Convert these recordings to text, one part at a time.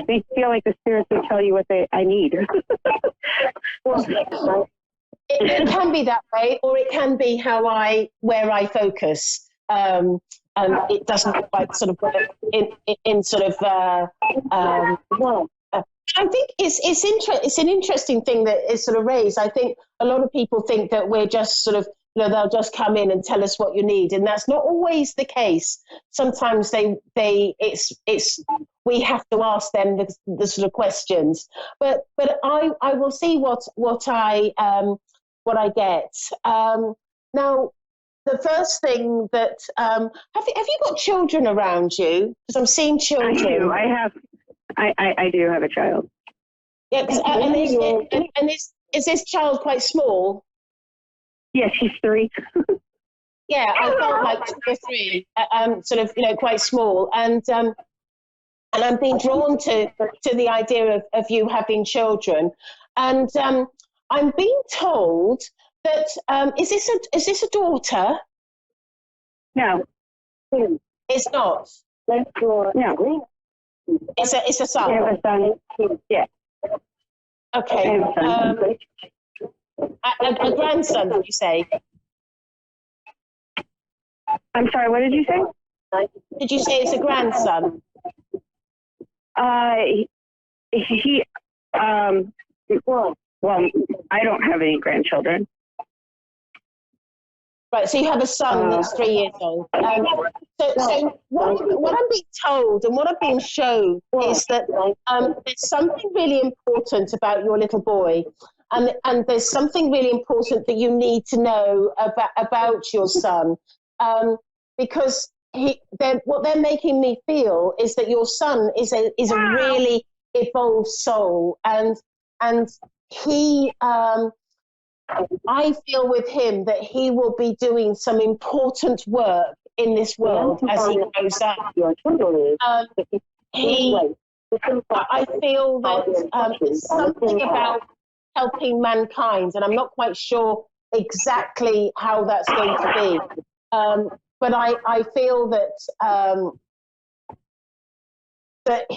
they feel like the spirits will tell you what I need. Well, it can be that way, or it can be where I focus. And it doesn't quite sort of work in sort of. I think it's an interesting thing that is sort of raised. I think a lot of people think that we're just sort of, they'll just come in and tell us what you need, and that's not always the case. Sometimes we have to ask them the sort of questions. But I will see what I get. Now, the first thing that have you got children around you? Because I'm seeing children. I do. I do have a child. Yeah, and is this child quite small? Yes, she's 3. Yeah, I felt like 2 or 3, sort of, quite small, and I'm being drawn to the idea of you having children, and I'm being told that is this a daughter? No, it's not. No, it's a son. I have a son. Yeah. Okay. A grandson, did you say? I'm sorry, what did you say? Did you say it's a grandson? Well, I don't have any grandchildren. Right, so you have a son that's 3 years old. So what I'm being told and what I'm being shown is that there's something really important about your little boy, and there's something really important that you need to know about your son, because what they're making me feel is that your son is a really evolved soul, and he. I feel with him that he will be doing some important work in this world as he grows up. I feel that something about helping mankind, and I'm not quite sure exactly how that's going to be, but I feel that I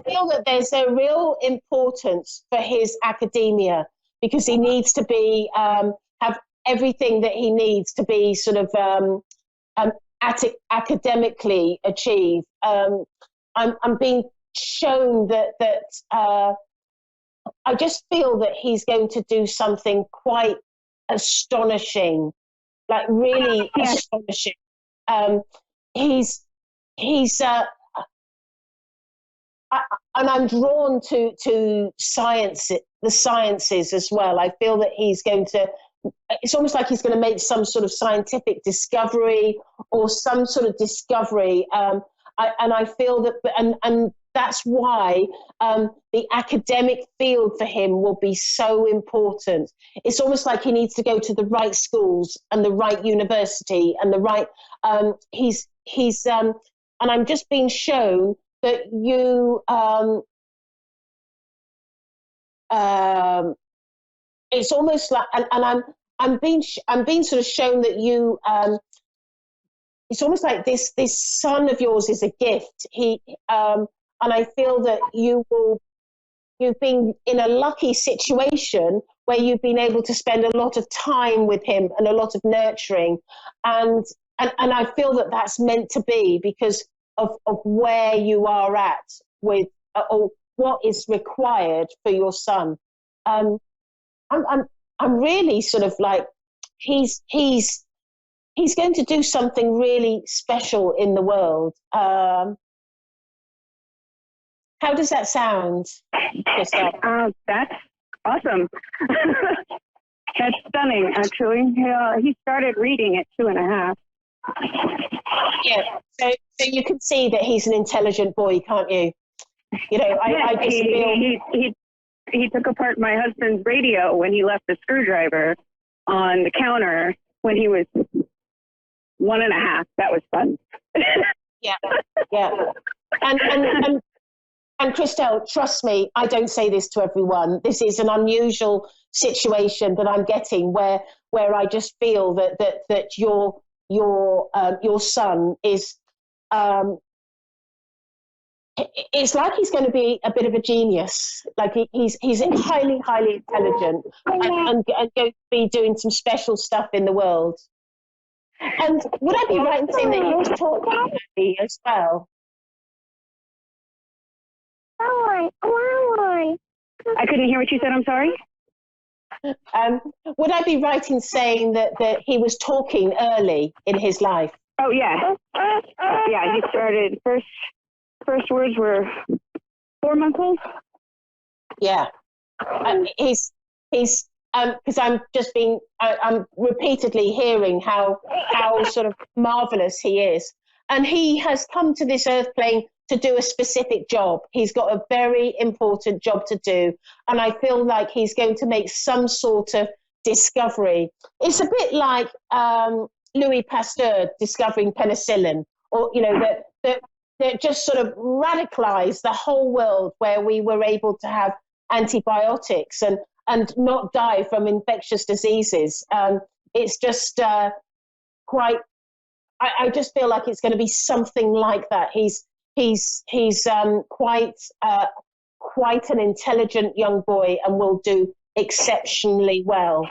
feel that there's a real importance for his academia, because he needs to be have everything that he needs to be sort of academically achieved. I'm being shown that I just feel that he's going to do something quite astonishing, like really astonishing. He's and I'm drawn to science, the sciences as well. I feel that he's going to, it's almost like he's going to make some sort of scientific discovery or some sort of discovery. And I feel that, and that's why the academic field for him will be so important. It's almost like he needs to go to the right schools and the right university and the right, and I'm just being shown that you, it's almost like, and I'm being sort of shown that you, it's almost like this son of yours is a gift. And I feel that you've been in a lucky situation where you've been able to spend a lot of time with him and a lot of nurturing, and I feel that that's meant to be because of where you are at with or what is required for your son. I'm really sort of like he's going to do something really special in the world. How does that sound, Christoph? That's awesome. That's stunning, actually. He started reading at 2.5. Yeah, so you can see that he's an intelligent boy, can't you? I just feel he took apart my husband's radio when he left the screwdriver on the counter when he was 1.5. That was fun. Yeah. And Christelle, trust me, I don't say this to everyone. This is an unusual situation that I'm getting where I just feel that your son is it's like he's going to be a bit of a genius. Like he's highly, highly intelligent and going to be doing some special stuff in the world. And would I be right in saying that he was talking early as well? I couldn't hear what you said. I'm sorry. Would I be right in saying that he was talking early in his life? Oh yeah, yeah. He started first words were 4 months old. Yeah, he's because I'm repeatedly hearing how sort of marvelous he is, and he has come to this earth plane to do a specific job. He's got a very important job to do, and I feel like he's going to make some sort of discovery. It's a bit like Louis Pasteur discovering penicillin, or that just sort of radicalized the whole world, where we were able to have antibiotics and not die from infectious diseases. It's just quite. I just feel like it's going to be something like that. He's quite an intelligent young boy and will do exceptionally well.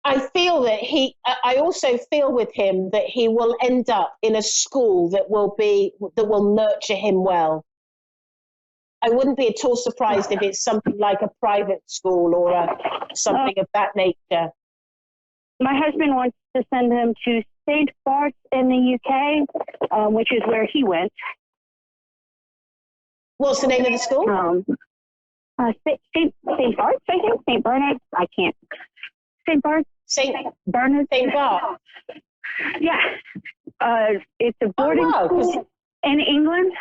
I also feel with him that he will end up in a school that will nurture him well. I wouldn't be at all surprised if it's something like a private school or something of that nature. My husband wants to send him to St. Bart's in the UK, which is where he went. What's the name of the school? St. Bart's, I think. St. Bernard. I can't. St. Bart's. St. Bernard. St. Bart. Yeah. It's a boarding school in England.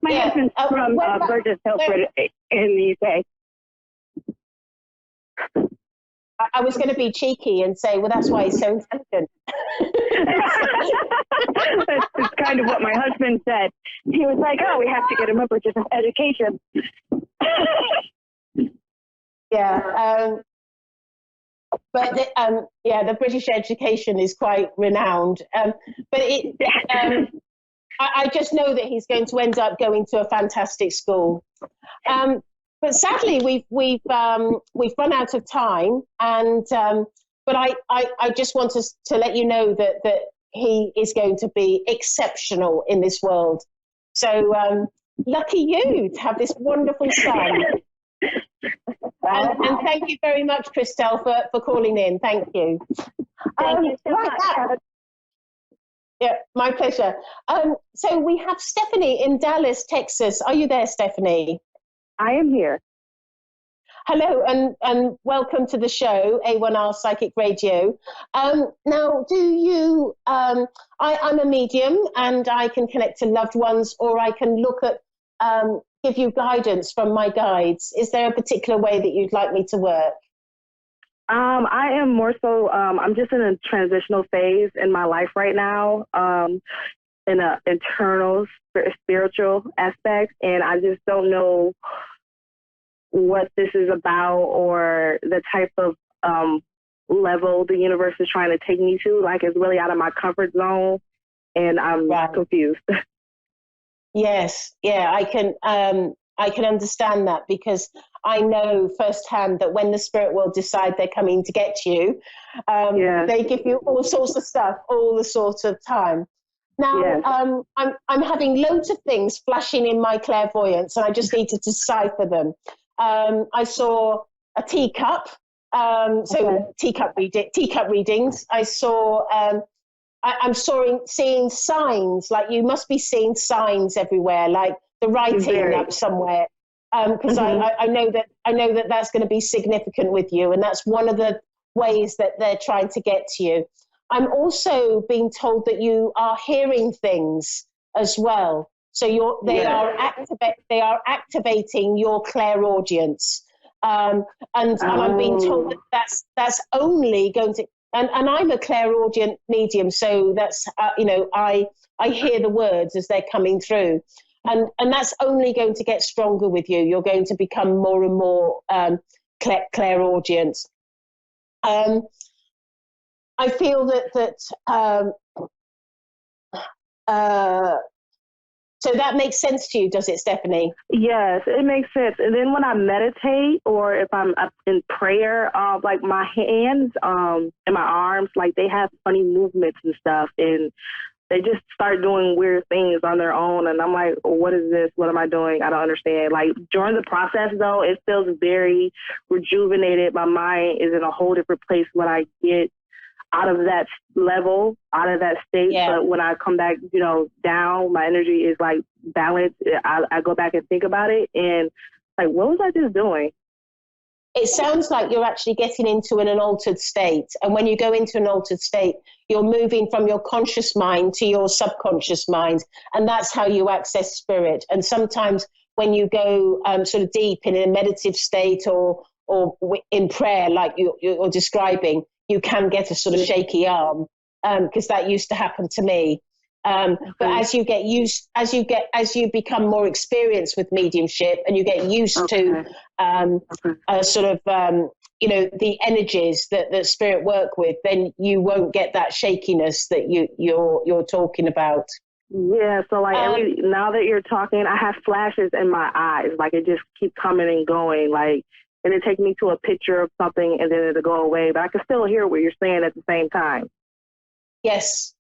My husband's from Burgess Hilford in the UK. I was going to be cheeky and say, well, that's why he's so intelligent. That's kind of what my husband said. He was like, oh, we have to get him a British education. Yeah. But the British education is quite renowned. But I just know that he's going to end up going to a fantastic school. But sadly, we've run out of time, and but I just want to let you know that he is going to be exceptional in this world. So lucky you to have this wonderful son. And thank you very much, Christelle, for calling in. Thank you. Thank you so much. Yeah, my pleasure. So we have Stephanie in Dallas, Texas. Are you there, Stephanie? I am here. Hello, and welcome to the show, A1R Psychic Radio. Now, do you, I'm a medium, and I can connect to loved ones, or I can look at, give you guidance from my guides. Is there a particular way that you'd like me to work? I am more so, I'm just in a transitional phase in my life right now, in an internal spiritual aspect, and I just don't know what this is about or the type of level the universe is trying to take me to. Like, it's really out of my comfort zone, and I'm confused. Yes, yeah, I can understand that, because I know firsthand that when the spirit world decide they're coming to get you, they give you all sorts of stuff all the sort of time. Now, I'm having loads of things flashing in my clairvoyance, and I just need to decipher them. I saw a teacup, teacup readings. I saw. I'm seeing signs, like you must be seeing signs everywhere, like the writing up somewhere. Because I know that that's going to be significant with you, and that's one of the ways that they're trying to get to you. I'm also being told that you are hearing things as well. So they are activating your clairaudience, and I'm being told that that's only going to. And I'm a clairaudient medium, so that's I hear the words as they're coming through, and that's only going to get stronger with you. You're going to become more and more clairaudient. I feel that So that makes sense to you, does it, Stephanie? Yes, it makes sense. And then when I meditate or if I'm up in prayer, like my hands and my arms, like they have funny movements and stuff. And they just start doing weird things on their own. And I'm like, what is this? What am I doing? I don't understand. Like during the process, though, it feels very rejuvenated. My mind is in a whole different place when I get out of that level, out of that state. Yeah. But when I come back, down, my energy is like balanced. I go back and think about it and like, what was I just doing? It sounds like you're actually getting into an altered state. And when you go into an altered state, you're moving from your conscious mind to your subconscious mind. And that's how you access spirit. And sometimes when you go sort of deep in a meditative state or in prayer, like you're describing, you can get a sort of shaky arm because that used to happen to me. But as you become more experienced with mediumship and you get used to sort of, the energies that spirit work with, then you won't get that shakiness that you're talking about. Yeah. So like now that you're talking, I have flashes in my eyes. Like it just keeps coming and going. Like, and it take me to a picture of something and then it'll go away, but I can still hear what you're saying at the same time. Yes.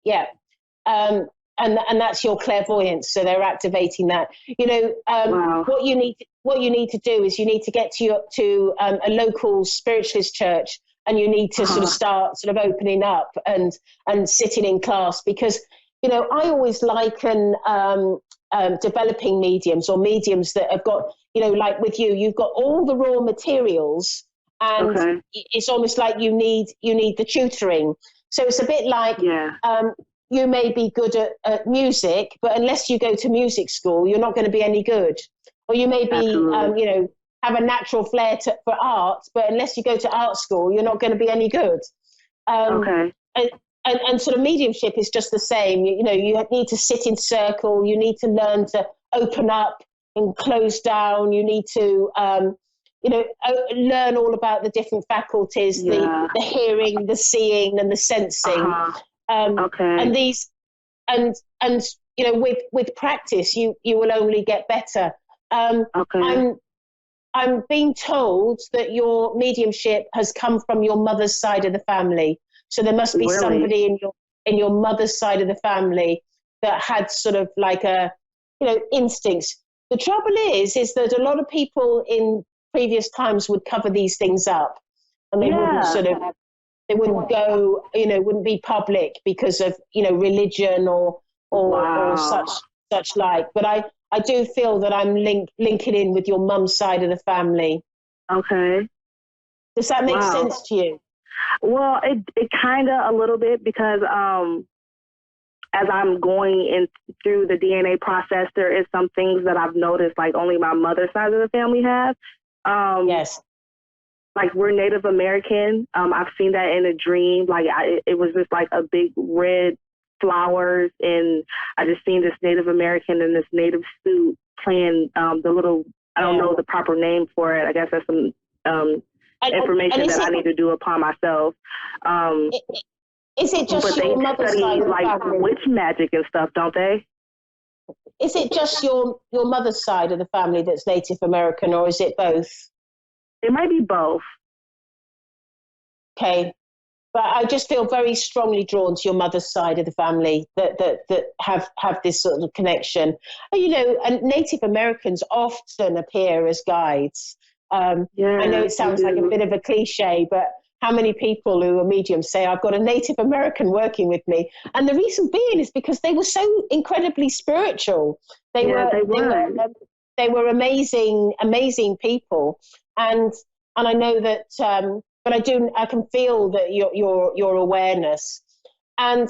Yeah. And that's your clairvoyance. So they're activating that. Wow. What you need to do is you need to get to a local spiritualist church, and you need to sort of start sort of opening up and sitting in class, because I always liken developing mediums or mediums that have got, like with you've got all the raw materials, and it's almost like you need the tutoring. So it's a bit like you may be good at music, but unless you go to music school, you're not going to be any good. Or you may be, have a natural flair for art, but unless you go to art school, you're not going to be any good. And sort of mediumship is just the same. You need to sit in circle. You need to learn to open up and close down. You need to, learn all about the different faculties, the hearing, the seeing, and the sensing. And these, and with practice, you will only get better. I'm being told that your mediumship has come from your mother's side of the family. So there must be somebody in your mother's side of the family that had sort of like instincts. The trouble is that a lot of people in previous times would cover these things up, and they wouldn't sort of. They wouldn't go, wouldn't be public because of, religion or such like. But I do feel that I'm linking in with your mum's side of the family. Okay. Does that make sense to you? Well, it kind of a little bit, because as I'm going in through the DNA process, there is some things that I've noticed like only my mother's side of the family have. Yes. Like we're Native American. I've seen that in a dream. Like it was just like a big red flowers, and I just seen this Native American in this native suit playing the little, I don't know the proper name for it. I guess that's some information that I need to do upon myself. Is it just your mother's side of the family? Witch magic and stuff, don't they? Is it just your mother's side of the family that's Native American, or is it both? It might be both. Okay. But I just feel very strongly drawn to your mother's side of the family that have this sort of connection. And Native Americans often appear as guides. I know it sounds like a bit of a cliche, but how many people who are mediums say, I've got a Native American working with me? And the reason being is because they were so incredibly spiritual. They were amazing, amazing people. And I know that, but I can feel that your awareness, and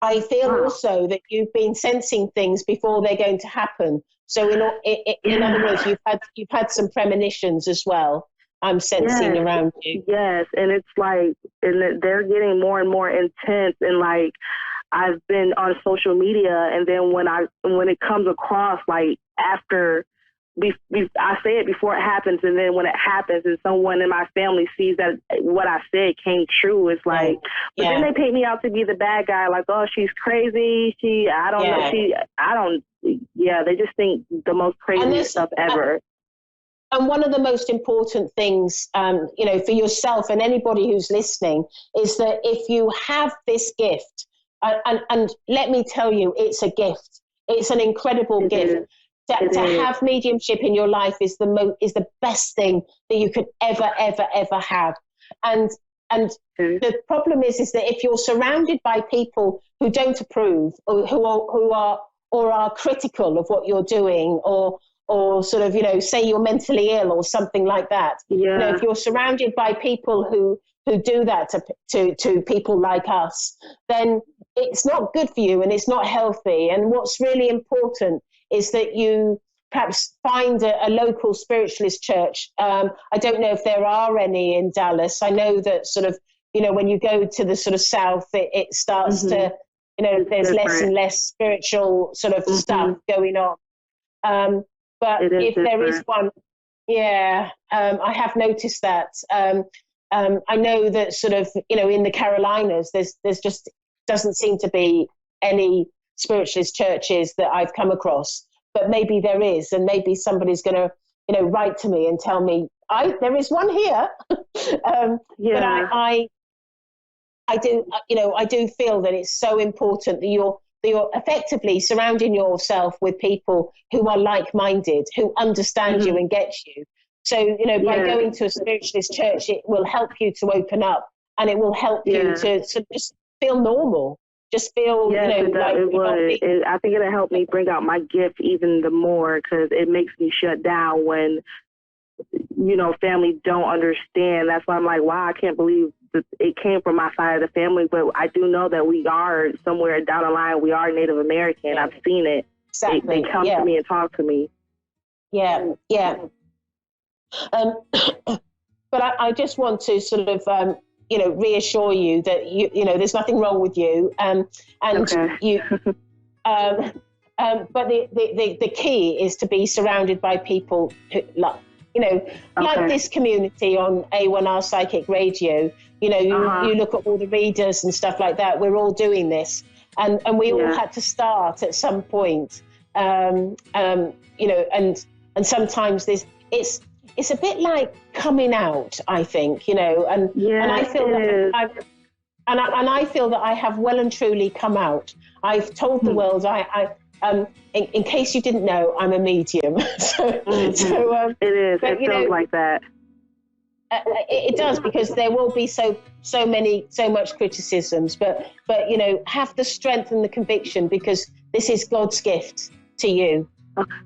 I feel also that you've been sensing things before they're going to happen. So in other words, you've had some premonitions as well. I'm sensing around you. Yes, and it's like, and they're getting more and more intense, and like I've been on social media, and then when it comes across like after I say it before it happens, and then when it happens and someone in my family sees that what I said came true, it's like, but then they paint me out to be the bad guy, like, oh, she's crazy. They just think the most crazy stuff ever. And one of the most important things, for yourself and anybody who's listening, is that if you have this gift, and let me tell you, it's a gift. It's an incredible gift. To have mediumship in your life is the best thing that you could ever have. And the problem is that if you're surrounded by people who don't approve, or who are critical of what you're doing, or sort of, say you're mentally ill or something like that. Yeah. If you're surrounded by people who do that to people like us, then it's not good for you and it's not healthy. And what's really important is that you perhaps find a local spiritualist church. I don't know if there are any in Dallas. I know that sort of, when you go to the sort of south, it starts to, there's less and less spiritual sort of stuff going on. But if there is one, I have noticed that. I know that sort of, in the Carolinas, there's just doesn't seem to be any spiritualist churches that I've come across, but maybe there is, and maybe somebody's going to, write to me and tell me there is one here. But I do feel that it's so important that you're effectively surrounding yourself with people who are like-minded, who understand you and get you. So, by going to a spiritualist church, it will help you to open up, and it will help you to just feel normal. Just feel, it would. I think it'll help me bring out my gift even the more, because it makes me shut down when, family don't understand. That's why I'm like, wow, I can't believe that it came from my side of the family. But I do know that we are somewhere down the line. We are Native American. I've seen it. Exactly. They come to me and talk to me. Yeah. But I just want to sort of, reassure you that there's nothing wrong with you, and you. But the key is to be surrounded by people who, like this community on A1R Psychic Radio. You look at all the readers and stuff like that. We're all doing this, and we all had to start at some point. And sometimes it's a bit like coming out, I think, and I feel that I feel that I have well and truly come out. I've told the world in case you didn't know, I'm a medium. It is. It feels like that. It does, because there will be so much criticisms, but have the strength and the conviction, because this is God's gift to you.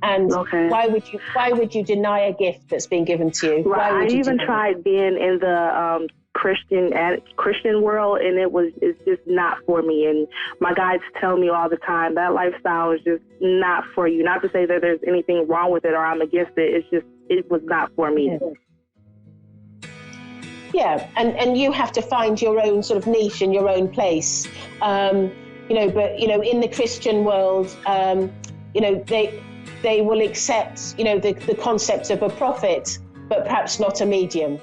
And why would you deny a gift that's been given to you? Right. I even tried being in the Christian world, and it's just not for me. And my guides tell me all the time that lifestyle is just not for you. Not to say that there's anything wrong with it or I'm against it. It's just, it was not for me. Yeah, and you have to find your own sort of niche and your own place. But in the Christian world, they will accept, the concept of a prophet, but perhaps not a medium.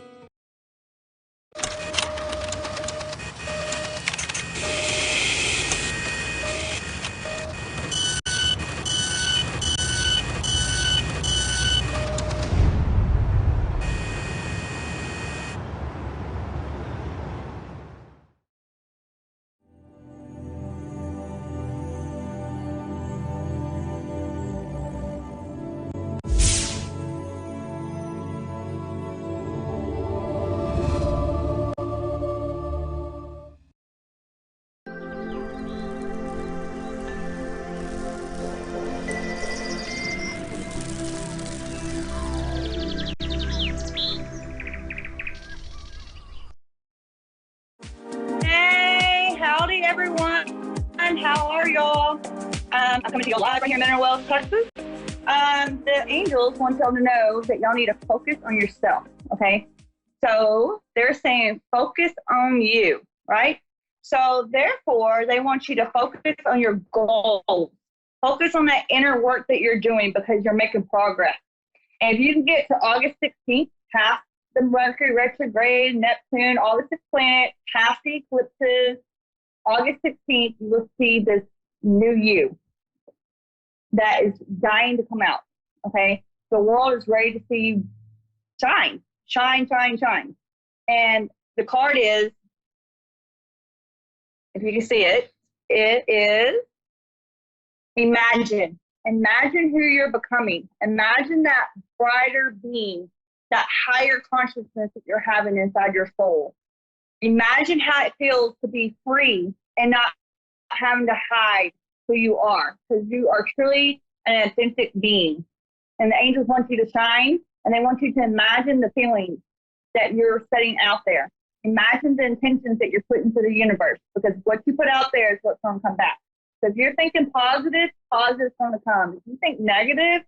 How are y'all? I'm coming to you live right here in Mineral Wells, Texas. The angels want y'all to know that y'all need to focus on yourself, okay? So they're saying focus on you, right? So therefore, they want you to focus on your goals. Focus on that inner work that you're doing, because you're making progress. And if you can get to August 16th, past the Mercury retrograde, Neptune, all the 6 planets, past the eclipses, August 16th, you will see this new you that is dying to come out, okay? The world is ready to see you shine, shine, shine, shine. And the card is, if you can see it, it is imagine. Imagine who you're becoming. Imagine that brighter being, that higher consciousness that you're having inside your soul. Imagine how it feels to be free and not having to hide who you are, because you are truly an authentic being. And the angels want you to shine, and they want you to imagine the feelings that you're setting out there. Imagine the intentions that you're putting to the universe, because what you put out there is what's going to come back. So if you're thinking positive, positive's going to come. If you think negative,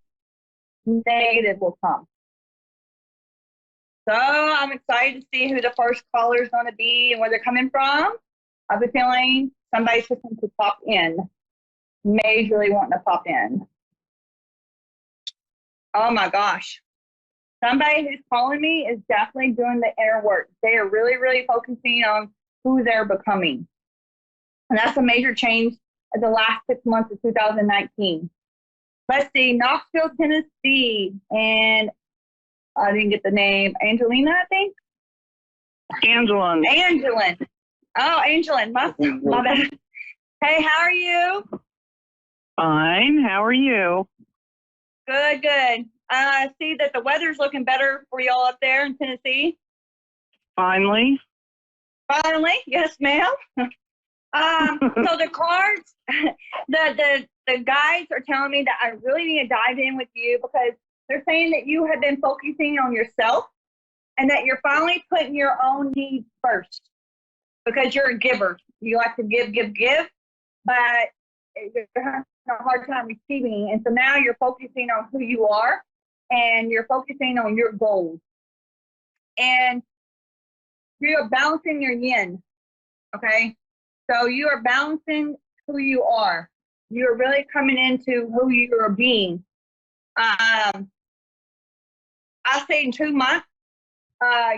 negative will come. So I'm excited to see who the first caller is going to be and where they're coming from. I have a feeling somebody's just going to pop in, majorly wanting to pop in. Oh my gosh. Somebody who's calling me is definitely doing the inner work. They are really, really focusing on who they're becoming. And that's a major change in the last 6 months of 2019. Let's see, Knoxville, Tennessee, and I didn't get the name. Angelina, I think? Angelin. Angelin. Oh, Angelin. My bad. Hey, how are you? Fine. How are you? Good, good. I see that the weather's looking better for y'all up there in Tennessee. Finally. Finally, yes, ma'am. So the cards, the guides are telling me that I really need to dive in with you, because they're saying that you have been focusing on yourself and that you're finally putting your own needs first, because you're a giver. You like to give, but you're having a hard time receiving. And so now you're focusing on who you are, and you're focusing on your goals. And you're balancing your yin, okay? So you are balancing who you are. You're really coming into who you are being. I say in 2 months,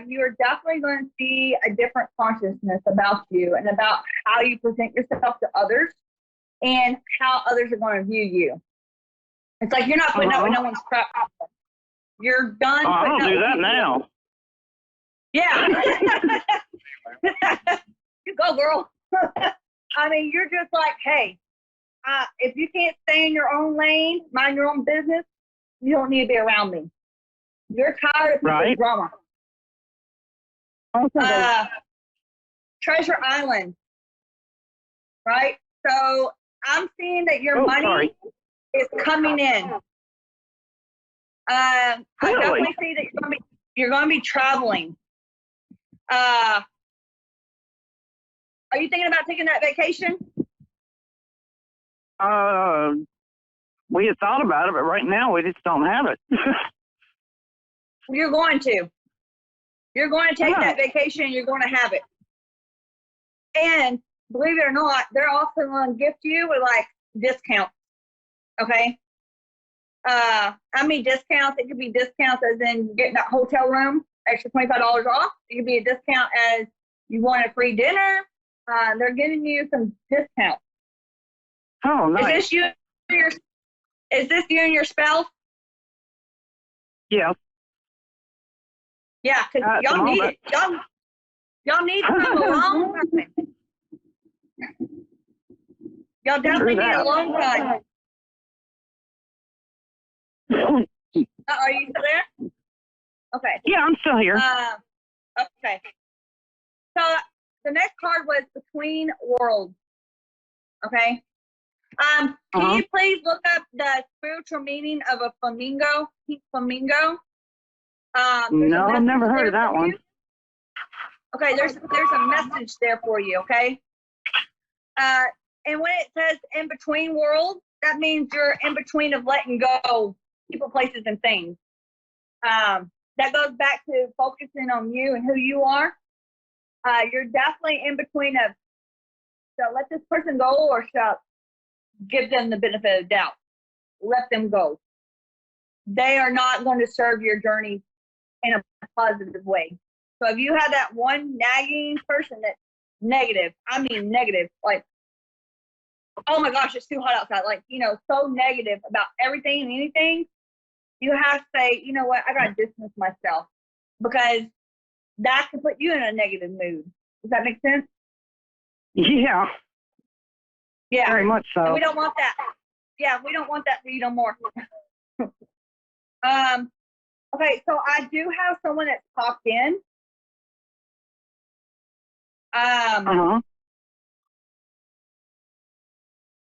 you're definitely going to see a different consciousness about you and about how you present yourself to others and how others are going to view you. It's like you're not putting up with no one's crap. You're done. I don't do that now. Yeah. You go, girl. I mean, you're just like, hey, if you can't stay in your own lane, mind your own business, you don't need to be around me. You're tired of people's drama. Treasure Island, right? So I'm seeing that your money is coming in. I definitely see that you're going to be traveling. Are you thinking about taking that vacation? We had thought about it, but right now we just don't have it. You're going to. You're going to take that vacation. You're going to have it. And believe it or not, they're also going to gift you with like discounts. Okay. I mean discounts. It could be discounts as in getting that hotel room, extra $25 off. It could be a discount as you want a free dinner. They're giving you some discounts. Oh, nice. Is this you and your spouse? Yeah. Yeah, because y'all need it. Y'all need to come along. Y'all definitely need a long time. Are you still there? Okay. Yeah, I'm still here. Okay. So the next card was Between Worlds. Okay. Can you please look up the spiritual meaning of a flamingo? Pink flamingo. No, I've never heard of that one. Okay, there's a message there for you. Okay. And when it says in between worlds, that means you're in between of letting go people, places, and things. That goes back to focusing on you and who you are. You're definitely in between of, so let this person go, or shall give them the benefit of doubt. Let them go. they are not going to serve your journey in a positive way. So if you have that one nagging person that's negative, I mean negative, like, oh my gosh, it's too hot outside, like, so negative about everything and anything, you have to say, you know what, I got to distance myself, because that can put you in a negative mood. Does that make sense? Yeah. Yeah. Very much so. And we don't want that. Yeah, we don't want that for you no more. Okay, so I do have someone that's popped in.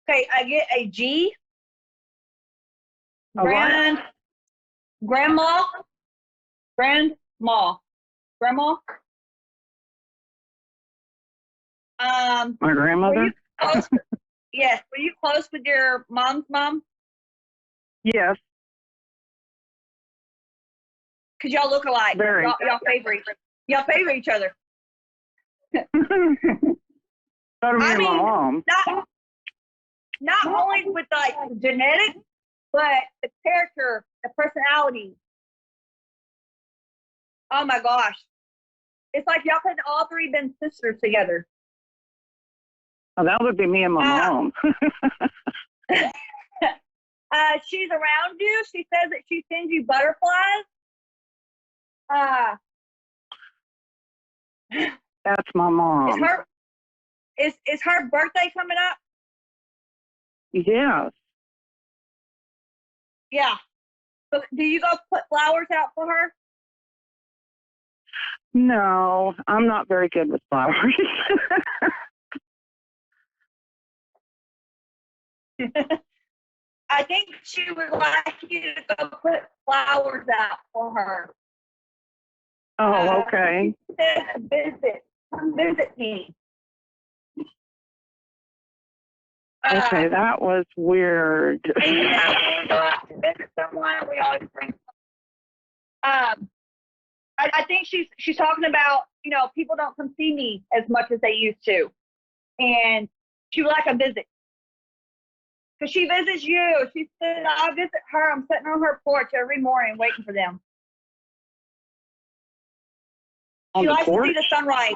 Okay, I get a G. Grandma. Grandma. My grandmother? Yes. Were you close with your mom's mom? Yes. Because y'all look alike. Very. Y'all favor each other. So do me and my mom. Not only with like genetics, but the character, the personality. Oh my gosh. It's like y'all could all three been sisters together. Oh, that would be me and my mom. She's around you. She says that she sends you butterflies. That's my mom. Is her birthday coming up? Yes. Yeah. So do you go put flowers out for her? No, I'm not very good with flowers. I think she would like you to go put flowers out for her. Oh, okay. Come visit me. Okay, that was weird. And you know, when we go out to visit someone, we always bring. I think she's talking about, you know, people don't come see me as much as they used to, and she would like a visit. Because she visits you. She said, I'll visit her. I'm sitting on her porch every morning waiting for them. She likes to see the sunrise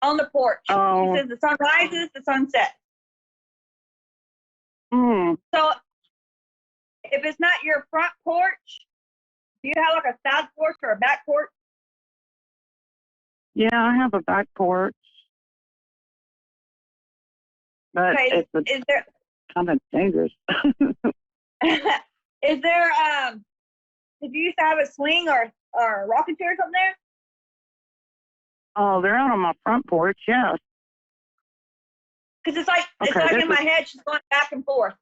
on the porch. Oh. She says the sun rises, the sun sets. Mm. So if it's not your front porch, do you have like a side porch or a back porch? Yeah, I have a back porch. But Okay, it's kind of dangerous. Is there, did you used to have a swing or a rocking chair or something there? Oh, they're out on my front porch, yes. Because it's like in my head, she's going back and forth.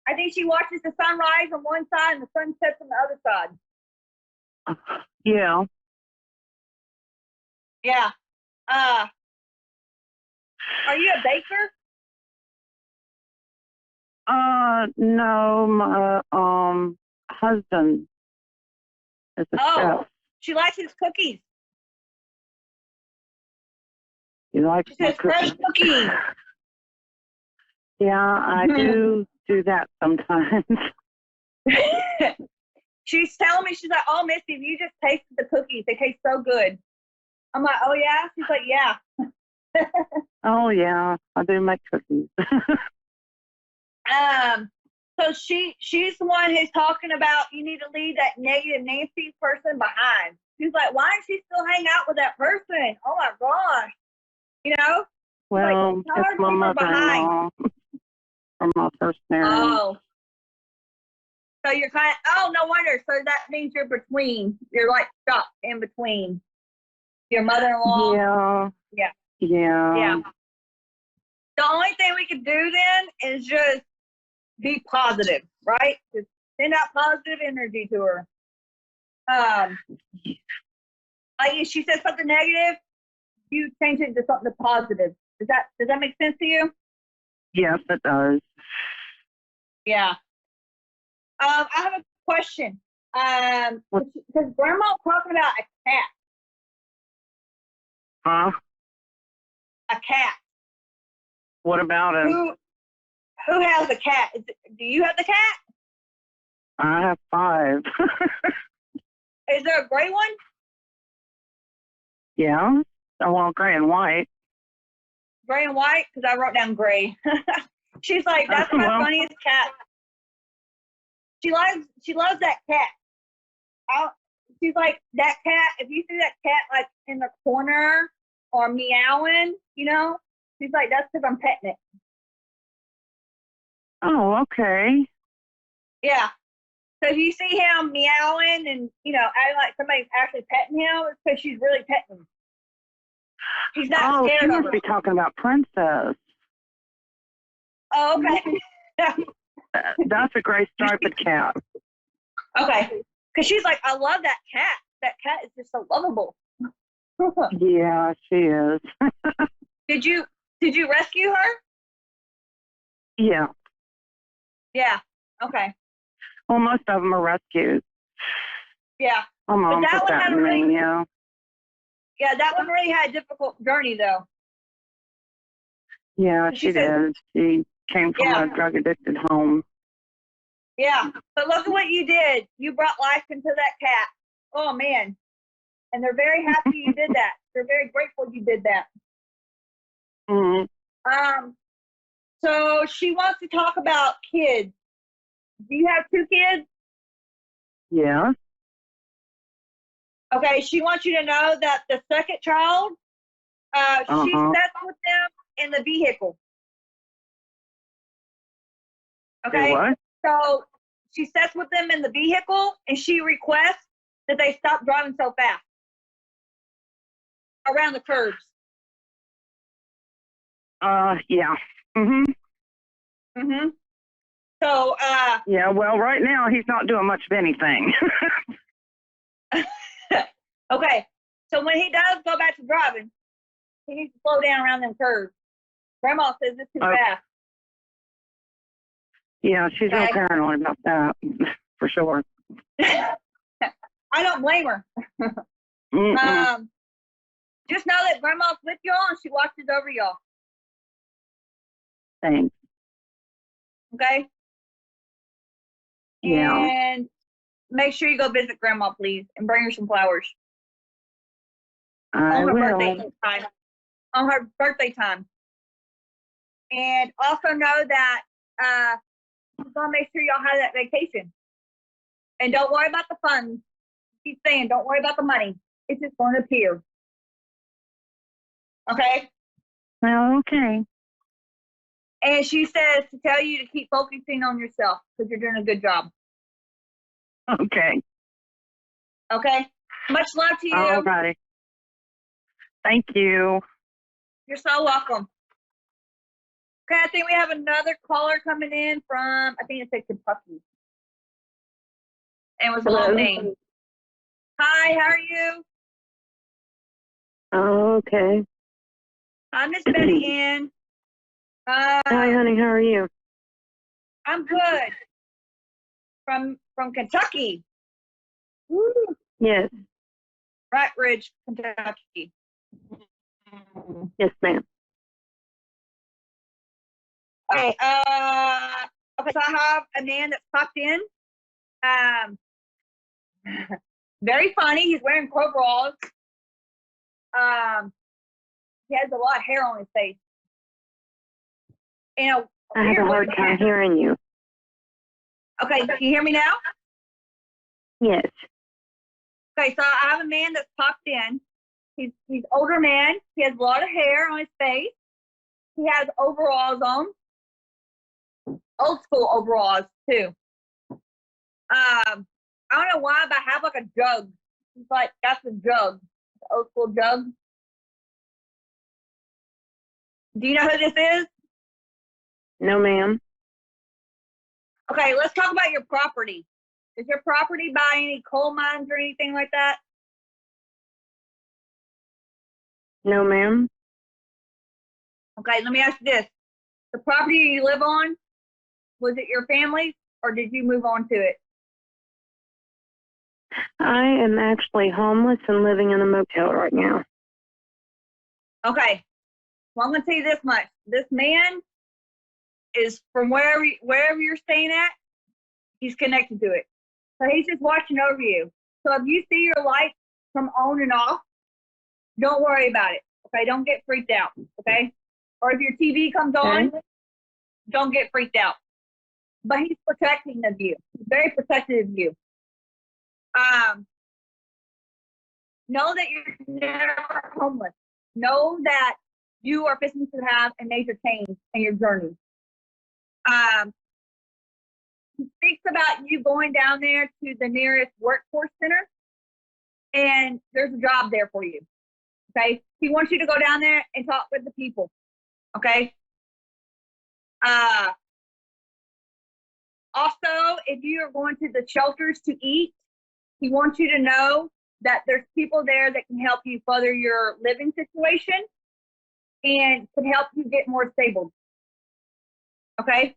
I think she watches the sunrise on one side and the sun sets on the other side. Yeah. Yeah. Are you a baker? No, my husband is a chef. She likes his cookies. He likes she says fresh cookies. Yeah, I do that sometimes. She's telling me, she's like, oh, Missy, if you just tasted the cookies, they taste so good. I'm like, oh, yeah? She's like, yeah. Oh, yeah, I do make cookies. So she's the one who's talking about you need to leave that negative Nancy person behind. She's like, why does she still hang out with that person? Oh, my gosh. You know? Well, like, it's my mother-in-law from my first marriage. Oh. So you're kind of, oh, no wonder. So that means you're between. You're like stuck in between your mother-in-law. Yeah. Yeah. Yeah. Yeah. The only thing we could do then is just be positive, right? Just send out positive energy to her. Like if she says something negative, you change it to something positive. Does that make sense to you? Yes, it does. Yeah. I have a question. Because Grandma's talking about a cat. Huh? A cat. What about him? Who has a cat? Do you have the cat? I have 5. Is there a gray one? Yeah. Oh, well, gray and white. Gray and white? Because I wrote down gray. She's like, that's my funniest cat. She loves that cat. She's like, that cat, if you see that cat like in the corner or meowing, you know, she's like, that's because I'm petting it. Oh, okay. Yeah. So if you see him meowing and, you know, acting like somebody's actually petting him, it's because she's really petting him. She's not scared she of must her. be talking about Princess. Oh, okay. That's a gray striped cat. Okay. Because she's like, I love that cat. That cat is just so lovable. Yeah, she is. Did you rescue her? Yeah. Yeah. Okay. Well, most of them are rescues. Yeah. My mom that put one that had in a really, me, yeah. Yeah, that one really had a difficult journey, though. Yeah, she did. She came from a drug-addicted home. Yeah, but look at what you did. You brought life into that cat. Oh, man. And they're very happy you did that. They're very grateful you did that. Mm-hmm. So she wants to talk about kids. Do you have 2 kids? Yeah. Okay, she wants you to know that the second child, she sets with them in the vehicle. Okay? What? So she sets with them in the vehicle and she requests that they stop driving so fast around the curbs. Yeah. Mhm. Mhm. So, yeah, well, right now he's not doing much of anything. okay. So when he does go back to driving, he needs to slow down around them curves. Grandma says it's too fast. Yeah, she's real paranoid about that, for sure. I don't blame her. Just know that Grandma's with y'all and she watches over y'all. Thanks. Okay? Yeah. And make sure you go visit Grandma, please, and bring her some flowers. I will. On her birthday time. And also know that we're going to make sure y'all have that vacation. And don't worry about the funds. Keep saying, don't worry about the money. It's just going to appear. Okay? Well, okay. And she says to tell you to keep focusing on yourself because you're doing a good job. Okay. Okay? Much love to you. All righty. Thank you. You're so welcome. Okay, I think we have another caller coming in from, I think it's Kentucky. And it was a long name. Hi, how are you? Oh, okay. Hi, Miss Betty Ann. Hi, honey. How are you? I'm good. From Kentucky. Woo. Yes. Right Ridge, Kentucky. Yes, ma'am. Okay. Okay. So I have a man that's popped in. Very funny. He's wearing coveralls. He has a lot of hair on his face. You know, I have a hard time hearing you. Okay, can you hear me now? Yes. Okay, so I have a man that's popped in. He's older man. He has a lot of hair on his face. He has overalls on. Old school overalls too. I don't know why, but I have like a jug. It's like that's a jug. The old school jug. Do you know who this is? No, ma'am. Okay, let's talk about your property. Is your property by any coal mines or anything like that? No, ma'am. Okay, let me ask you this. The property you live on, was it your family's or did you move on to it? I am actually homeless and living in a motel right now. Okay. Well, I'm going to tell you this much. This man is from wherever you're staying at, he's connected to it. So he's just watching over you. So if you see your light come on and off, don't worry about it. Okay, don't get freaked out. Okay, or if your TV comes on, don't get freaked out. But he's protecting of you. He's very protective of you. Know that you're never homeless. Know that you are fixing to have a major change in your journey. He speaks about you going down there to the nearest workforce center, and there's a job there for you. Okay? He wants you to go down there and talk with the people. Okay? Also, if you are going to the shelters to eat, he wants you to know that there's people there that can help you further your living situation and can help you get more stable. Okay?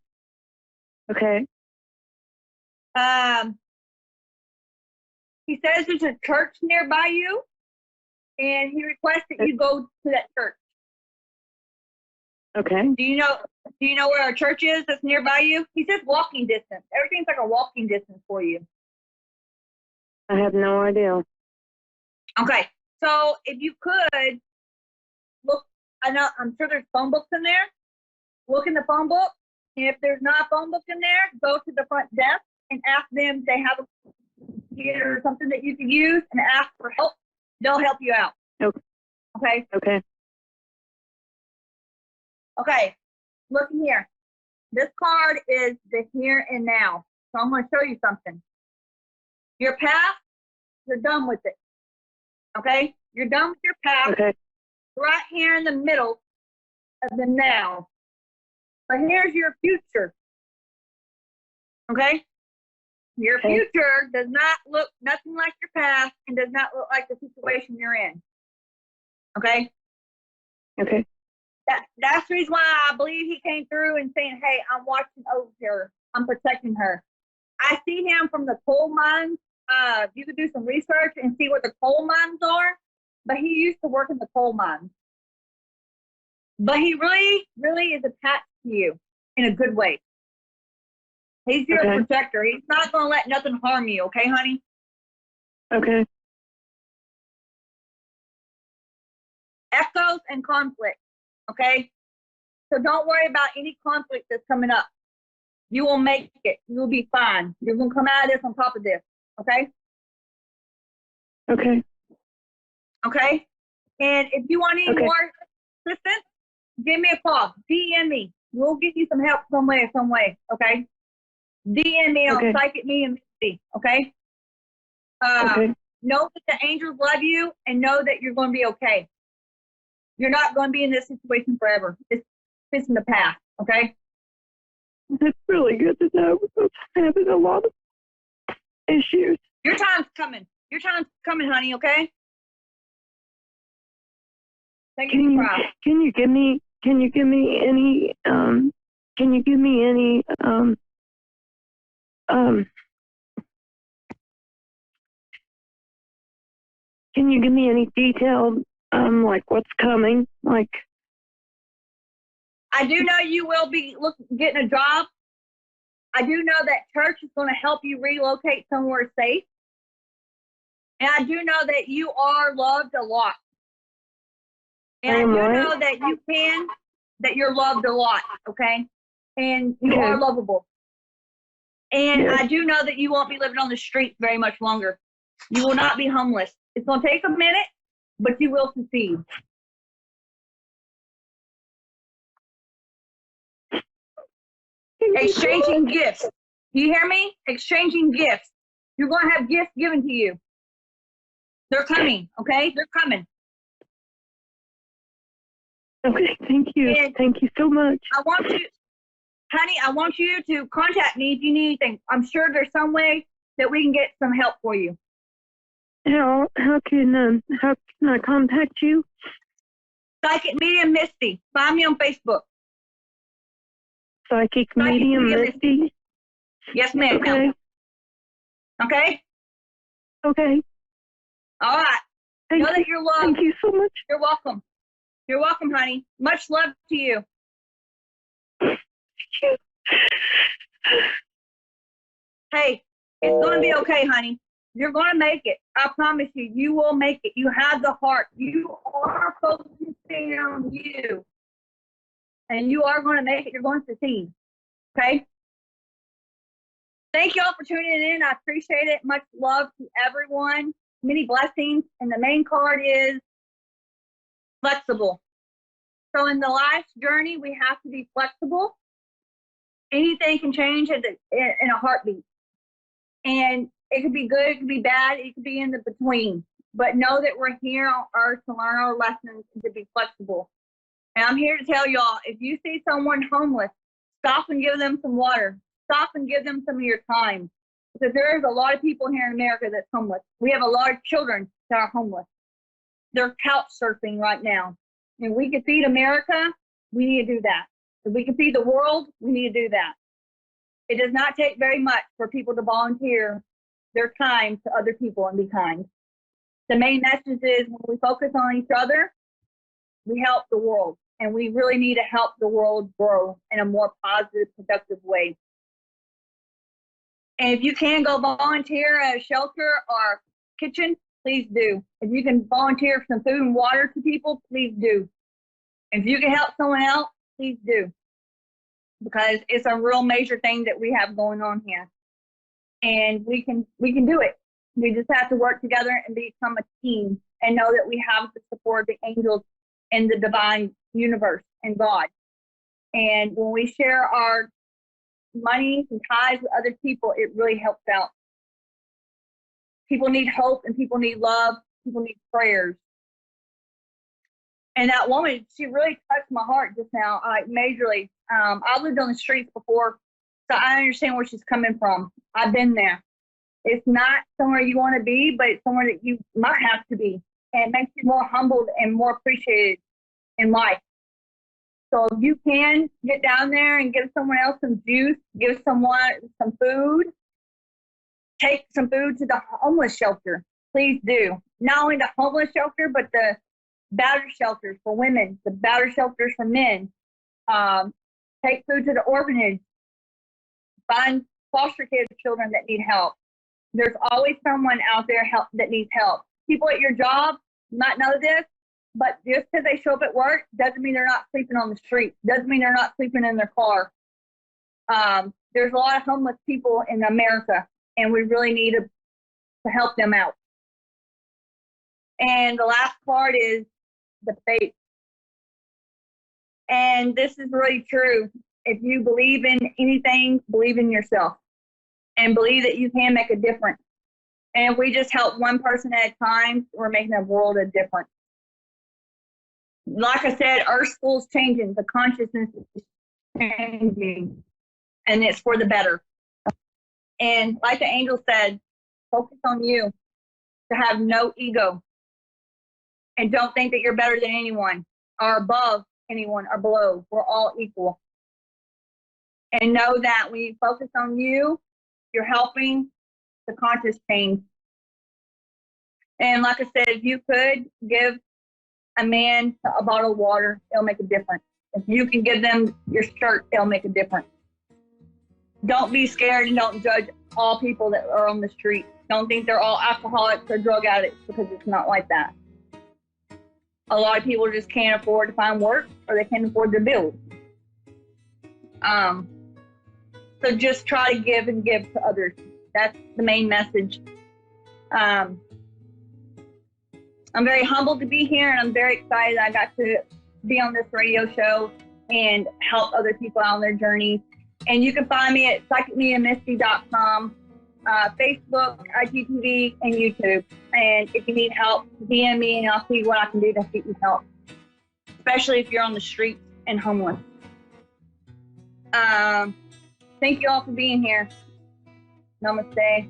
Okay. He says there's a church nearby you, and he requests that you go to that church. Okay. Do you know where our church is that's nearby you? He says walking distance. Everything's like a walking distance for you. I have no idea. Okay. So if you could look, I'm sure there's phone books in there. Look in the phone book. And if there's not a phone book in there, go to the front desk and ask them if they have a computer or something that you can use and ask for help. They'll help you out. Okay. Okay. Okay. Okay. Look in here. This card is the here and now. So I'm going to show you something. Your past, you're done with it. Okay? You're done with your past. Okay. Right here in the middle of the now. But here's your future. Okay? Your future does not look nothing like your past and does not look like the situation you're in. Okay? Okay. That's the reason why I believe he came through and saying, hey, I'm watching over her. I'm protecting her. I see him from the coal mines. You could do some research and see what the coal mines are. But he used to work in the coal mines. But he really, really is attached to you in a good way. He's your protector. He's not going to let nothing harm you. Okay, honey? Okay. Echoes and conflict. Okay? So don't worry about any conflict that's coming up. You will make it. You'll be fine. You're going to come out of this on top of this. Okay? Okay. Okay? And if you want any more assistance, give me a call. DM me. We'll get you some help some way. Okay? DM me on Psychic Me and Misty. Okay? Know that the angels love you and know that you're going to be okay. You're not going to be in this situation forever. It's in the past. Okay? That's really good to know because I'm having a lot of issues. Your time's coming. Your time's coming, honey. Okay? Thank you for crying. Can you give me any can you give me any detailed like what's coming? Like I do know you will be getting a job. I do know that church is going to help you relocate somewhere safe. And I do know that you are loved a lot. And I do know that you're loved a lot, okay? And you are lovable. And I do know that you won't be living on the street very much longer. You will not be homeless. It's going to take a minute, but you will succeed. Exchanging gifts. Do you hear me? Exchanging gifts. You're going to have gifts given to you. They're coming, okay? They're coming. Okay, thank you. And thank you so much. I want you to contact me if you need anything. I'm sure there's some way that we can get some help for you. How can I contact you? Psychic Medium Misty. Find me on Facebook. Psychic Medium Misty? Yes, ma'am. Okay. Okay? Okay. All right. Know that you're loved. Thank you so much. You're welcome. You're welcome, honey. Much love to you. Hey, It's going to be okay, honey. You're going to make it. I promise you, you will make it. You have the heart. You are focusing on you. And you are going to make it. You're going to succeed. Okay? Thank you all for tuning in. I appreciate it. Much love to everyone. Many blessings. And the main card is flexible. So in the life's journey, we have to be flexible. Anything can change in a heartbeat. And it could be good, it could be bad, it could be in the between. But know that we're here on earth to learn our lessons and to be flexible. And I'm here to tell y'all, if you see someone homeless, stop and give them some water. Stop and give them some of your time. Because there's a lot of people here in America that's homeless. We have a lot of children that are homeless. They're couch surfing right now. And we can feed America, we need to do that. If we can feed the world, we need to do that. It does not take very much for people to volunteer their time to other people and be kind. The main message is when we focus on each other, we help the world. And we really need to help the world grow in a more positive, productive way. And if you can go volunteer at a shelter or kitchen, please do. If you can volunteer some food and water to people, please do. If you can help someone else, please do. Because it's a real major thing that we have going on here. And we can do it. We just have to work together and become a team and know that we have the support of the angels and the divine universe and God. And when we share our money and ties with other people, it really helps out. People need hope and people need love. People need prayers. And that woman, she really touched my heart just now, like majorly. I lived on the streets before, so I understand where she's coming from. I've been there. It's not somewhere you want to be, but it's somewhere that you might have to be. And it makes you more humbled and more appreciated in life. So if you can get down there and give someone else some juice, give someone some food, take some food to the homeless shelter. Please do. Not only the homeless shelter, but the battered shelters for women, the battered shelters for men. Take food to the orphanage. Find foster kids, children that need help. There's always someone out there that needs help. People at your job might know this, but just because they show up at work doesn't mean they're not sleeping on the street. Doesn't mean they're not sleeping in their car. There's a lot of homeless people in America, and we really need to help them out. And the last part is the faith. And this is really true. If you believe in anything, believe in yourself and believe that you can make a difference. And if we just help one person at a time, we're making a world of difference. Like I said, our school's changing. The consciousness is changing. And it's for the better. And like the angel said, focus on you. To have no ego. And don't think that you're better than anyone or above anyone or below. We're all equal. And know that when you focus on you, you're helping the conscious change. And like I said, if you could give a man a bottle of water, it'll make a difference. If you can give them your shirt, it'll make a difference. Don't be scared and don't judge all people that are on the street. Don't think they're all alcoholics or drug addicts, because it's not like that. A lot of people just can't afford to find work, or they can't afford their bills. So just try to give and give to others. That's the main message. I'm very humbled to be here, and I'm very excited I got to be on this radio show and help other people out on their journey. And you can find me at psychicmediamisty.com, Facebook, IGTV, and YouTube. And if you need help, DM me and I'll see what I can do to get you help, especially if you're on the streets and homeless. Thank you all for being here. Namaste.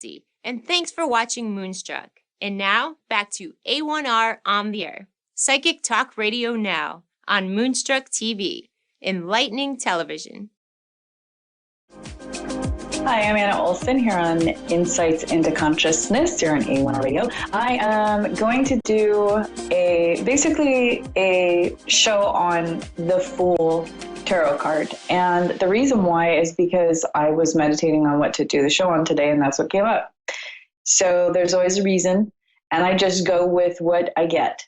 360. And thanks for watching Moonstruck. And now, back to A1R on the Air. Psychic Talk Radio now on Moonstruck TV, enlightening television. Hi, I'm Anna Olson here on Insights into Consciousness here on A1 Radio. I am going to do basically a show on the Fool tarot card. And the reason why is because I was meditating on what to do the show on today, and that's what came up. So there's always a reason, and I just go with what I get.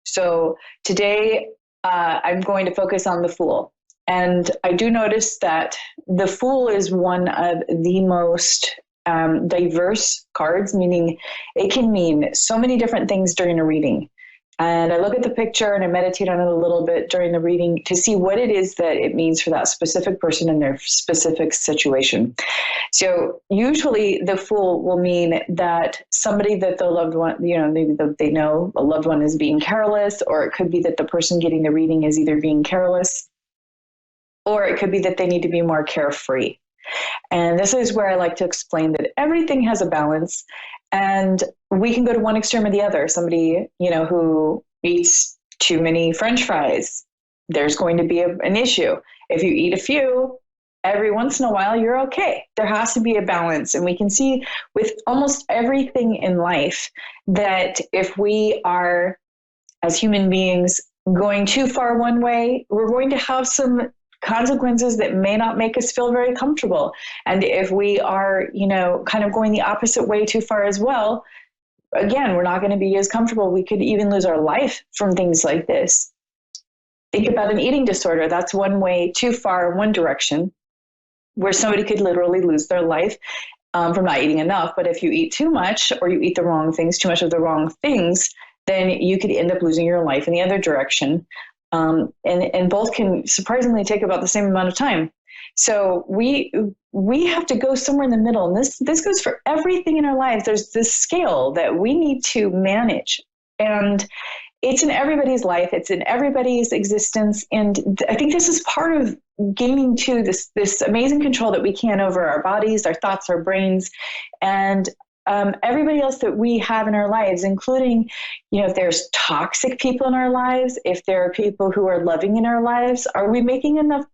So today I'm going to focus on the Fool. And I do notice that the Fool is one of the most diverse cards, meaning it can mean so many different things during a reading. And I look at the picture and I meditate on it a little bit during the reading to see what it is that it means for that specific person in their specific situation. So usually the Fool will mean that somebody that the loved one, maybe they know a loved one is being careless, or it could be that the person getting the reading is either being careless, or it could be that they need to be more carefree. And this is where I like to explain that everything has a balance, and we can go to one extreme or the other. Somebody, who eats too many French fries, there's going to be an issue. If you eat a few, every once in a while, you're okay. There has to be a balance. And we can see with almost everything in life that if we are, as human beings, going too far one way, we're going to have some consequences that may not make us feel very comfortable. And if we are, kind of going the opposite way too far as well, again, we're not going to be as comfortable. We could even lose our life from things like this. Think about an eating disorder. That's one way too far in one direction, where somebody could literally lose their life from not eating enough. But if you eat too much, or you eat the wrong things, too much of the wrong things, then you could end up losing your life in the other direction. And both can surprisingly take about the same amount of time. So we have to go somewhere in the middle. And this goes for everything in our lives. There's this scale that we need to manage. And it's in everybody's life. It's in everybody's existence. And I think this is part of gaining to this amazing control that we can over our bodies, our thoughts, our brains, and everybody else that we have in our lives, including, if there's toxic people in our lives, if there are people who are loving in our lives, are we making enough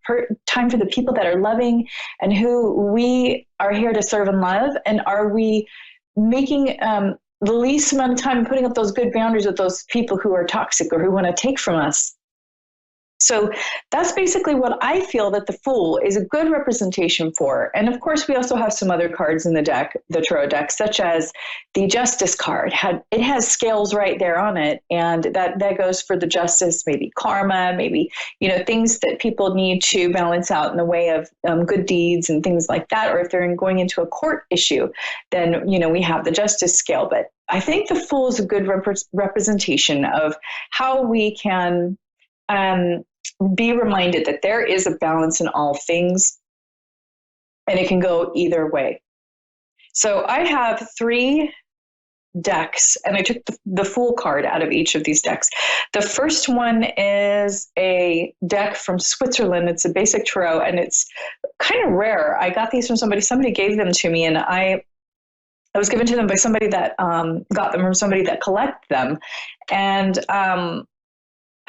time for the people that are loving and who we are here to serve and love? And are we making the least amount of time putting up those good boundaries with those people who are toxic or who want to take from us? So that's basically what I feel that the Fool is a good representation for. And of course, we also have some other cards in the deck, the tarot deck, such as the Justice card. It has scales right there on it. And that goes for the justice, maybe karma, maybe, things that people need to balance out in the way of good deeds and things like that. Or if they're going into a court issue, then, we have the Justice scale. But I think the Fool is a good representation of how we can be reminded that there is a balance in all things, and it can go either way. So I have 3 decks, and I took the Fool card out of each of these decks. The first one is a deck from Switzerland. It's a basic tarot, and it's kind of rare. I got these from somebody. Somebody gave them to me, and I was given to them by somebody that got them from somebody that collects them. And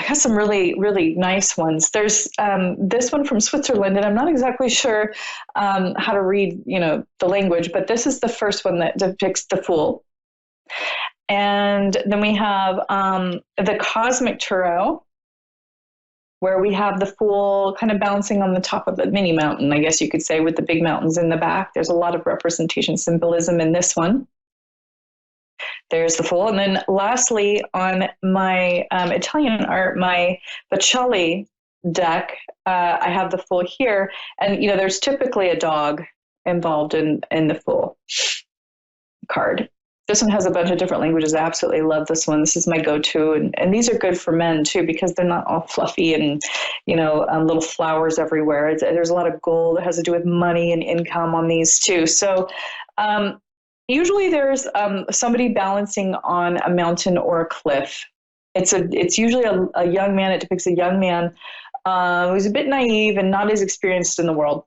I got some really, really nice ones. There's this one from Switzerland, and I'm not exactly sure how to read, the language, but this is the first one that depicts the Fool. And then we have the Cosmic Tarot, where we have the Fool kind of bouncing on the top of a mini mountain, I guess you could say, with the big mountains in the back. There's a lot of representation, symbolism in this one. There's the Fool. And then lastly, on my Italian art, my Baccelli deck, I have the Fool here. And, there's typically a dog involved in the Fool card. This one has a bunch of different languages. I absolutely love this one. This is my go-to. And these are good for men, too, because they're not all fluffy and, little flowers everywhere. There's a lot of gold that has to do with money and income on these, too. So usually there's somebody balancing on a mountain or a cliff. It's usually a young man. It depicts a young man who's a bit naive and not as experienced in the world.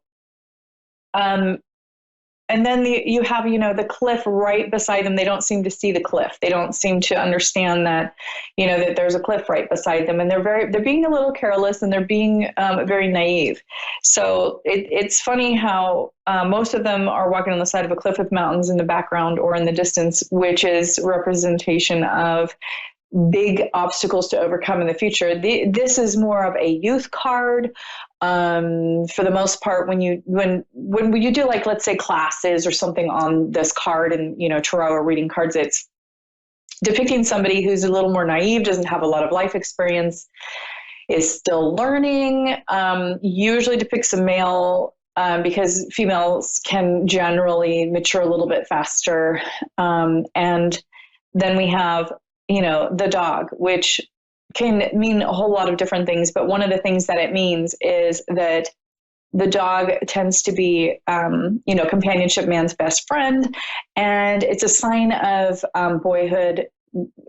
And then you have, the cliff right beside them. They don't seem to see the cliff. They don't seem to understand that, that there's a cliff right beside them. And they're being a little careless, and they're being very naive. So it's funny how most of them are walking on the side of a cliff with mountains in the background or in the distance, which is representation of big obstacles to overcome in the future. This is more of a youth card. For the most part, when you do, like, let's say classes or something on this card and, tarot or reading cards, it's depicting somebody who's a little more naive, doesn't have a lot of life experience, is still learning, usually depicts a male, because females can generally mature a little bit faster. And then we have, the dog, which can mean a whole lot of different things. But one of the things that it means is that the dog tends to be, companionship, man's best friend. And it's a sign of boyhood,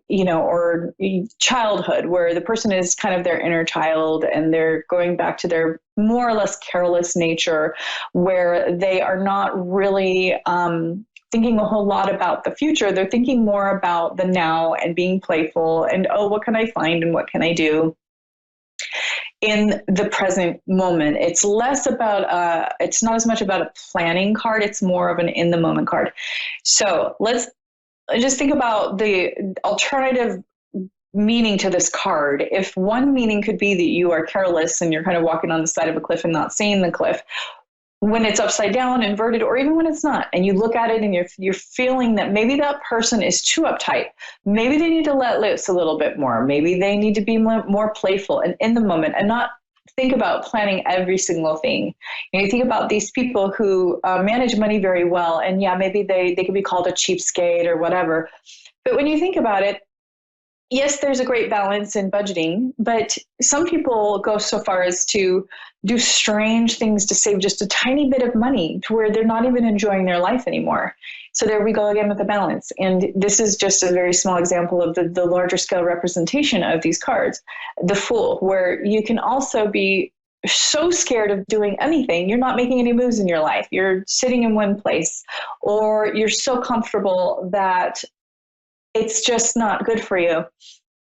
or childhood, where the person is kind of their inner child, and they're going back to their more or less careless nature, where they are not really thinking a whole lot about the future. They're thinking more about the now and being playful and, what can I find and what can I do in the present moment. It's less about, it's not as much about a planning card. It's more of an in the moment card. So let's just think about the alternative meaning to this card. If one meaning could be that you are careless and you're kind of walking on the side of a cliff and not seeing the cliff, when it's upside down, inverted, or even when it's not, and you look at it and you're feeling that maybe that person is too uptight, maybe they need to let loose a little bit more, maybe they need to be more playful and in the moment, and not think about planning every single thing. You think about these people who manage money very well, and maybe they could be called a cheapskate or whatever. But when you think about it, yes, there's a great balance in budgeting, but some people go so far as to do strange things to save just a tiny bit of money, to where they're not even enjoying their life anymore. So there we go again with the balance. And this is just a very small example of the larger scale representation of these cards. The Fool, where you can also be so scared of doing anything, you're not making any moves in your life. You're sitting in one place, or you're so comfortable that it's just not good for you.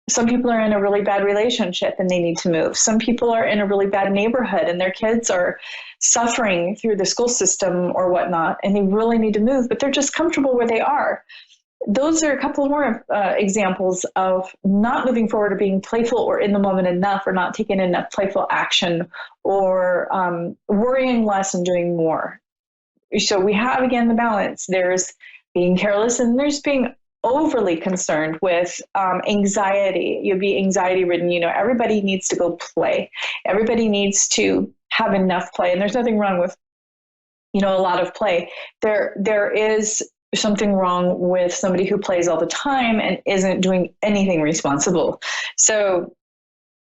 Some people are in a really bad relationship and they need to move. Some people are in a really bad neighborhood and their kids are suffering through the school system or whatnot, and they really need to move, but they're just comfortable where they are. Those are a couple more examples of not moving forward, or being playful or in the moment enough, or not taking enough playful action, or worrying less and doing more. So we have, again, the balance. There's being careless, and there's being overly concerned with anxiety. You'll be anxiety ridden. Everybody needs to go play. Everybody needs to have enough play. And there's nothing wrong with, a lot of play. There is something wrong with somebody who plays all the time and isn't doing anything responsible. So,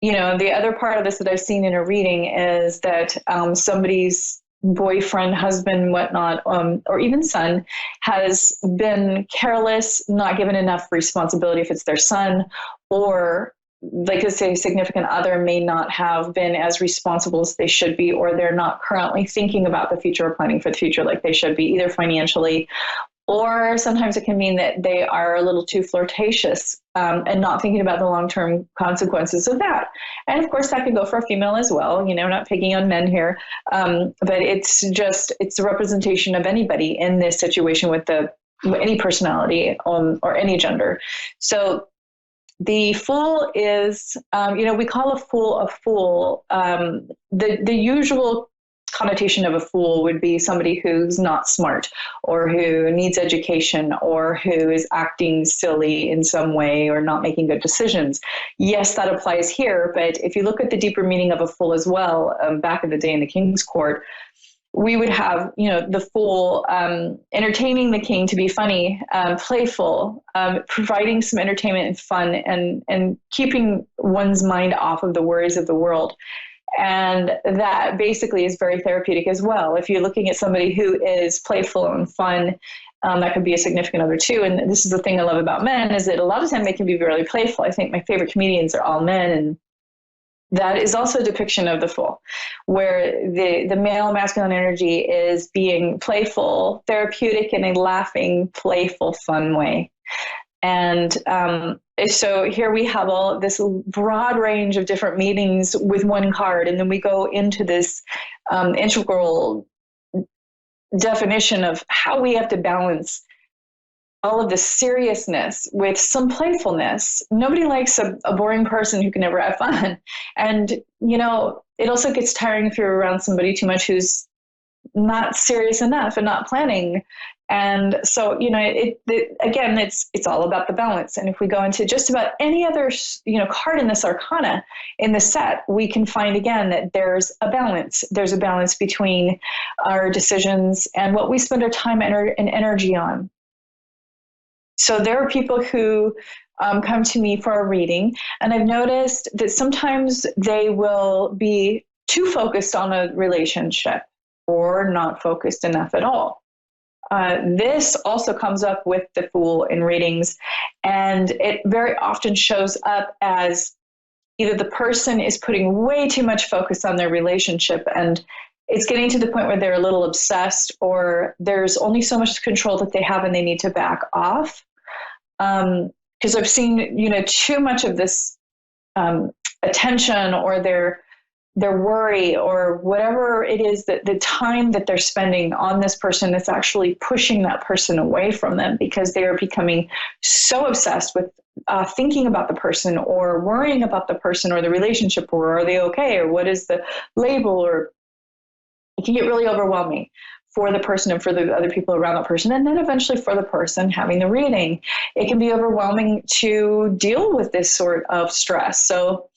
the other part of this that I've seen in a reading is that somebody's boyfriend, husband, whatnot, or even son has been careless, not given enough responsibility if it's their son, or like I say, significant other may not have been as responsible as they should be, or they're not currently thinking about the future or planning for the future like they should be, either financially, or sometimes it can mean that they are a little too flirtatious and not thinking about the long-term consequences of that. And of course, that can go for a female as well, not picking on men here. But it's a representation of anybody in this situation with any personality or any gender. So the Fool is, we call a fool. The usual connotation of a fool would be somebody who's not smart, or who needs education, or who is acting silly in some way, or not making good decisions. Yes, that applies here, but if you look at the deeper meaning of a fool as well, back in the day in the King's Court, we would have, the Fool entertaining the king to be funny, playful, providing some entertainment and fun, and keeping one's mind off of the worries of the world. And that basically is very therapeutic as well. If you're looking at somebody who is playful and fun, that could be a significant other too. And this is the thing I love about men, is that a lot of time they can be really playful. I think my favorite comedians are all men, and that is also a depiction of the Fool, where the male masculine energy is being playful, therapeutic in a laughing, playful, fun way. And so here we have all this broad range of different meanings with one card, and then we go into this integral definition of how we have to balance all of the seriousness with some playfulness. Nobody likes a boring person who can never have fun. And, it also gets tiring if you're around somebody too much who's not serious enough and not planning. And so, again, it's all about the balance. And if we go into just about any other, card in this arcana in the set, we can find again that there's a balance. There's a balance between our decisions and what we spend our time and energy on. So there are people who come to me for a reading, and I've noticed that sometimes they will be too focused on a relationship or not focused enough at all. This also comes up with the Fool in readings, and it very often shows up as either the person is putting way too much focus on their relationship and it's getting to the point where they're a little obsessed, or there's only so much control that they have and they need to back off. Because I've seen, too much of this attention or their worry or whatever it is, that the time that they're spending on this person that's actually pushing that person away from them, because they are becoming so obsessed with thinking about the person or worrying about the person or the relationship, or are they okay, or what is the label, or it can get really overwhelming for the person and for the other people around that person. And then eventually for the person having the reading, it can be overwhelming to deal with this sort of stress. So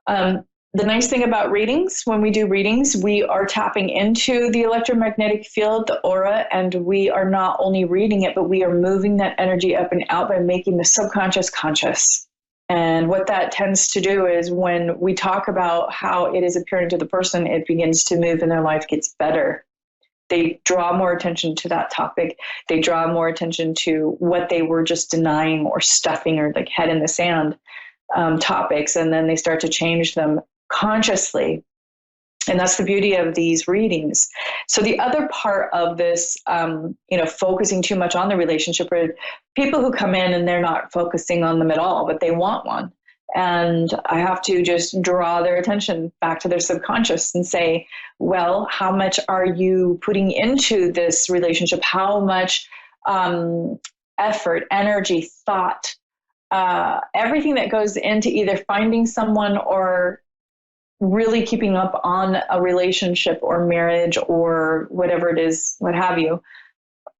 the nice thing about readings, when we do readings, we are tapping into the electromagnetic field, the aura, and we are not only reading it, but we are moving that energy up and out by making the subconscious conscious. And what that tends to do is when we talk about how it is appearing to the person, it begins to move and their life gets better. They draw more attention to that topic. They draw more attention to what they were just denying or stuffing or like head in the sand topics. And then they start to change them consciously. And that's the beauty of these readings. So the other part of this, focusing too much on the relationship are people who come in and they're not focusing on them at all, but they want one. And I have to just draw their attention back to their subconscious and say, well, how much are you putting into this relationship? How much effort, energy, thought, everything that goes into either finding someone or really keeping up on a relationship or marriage or whatever it is, what have you.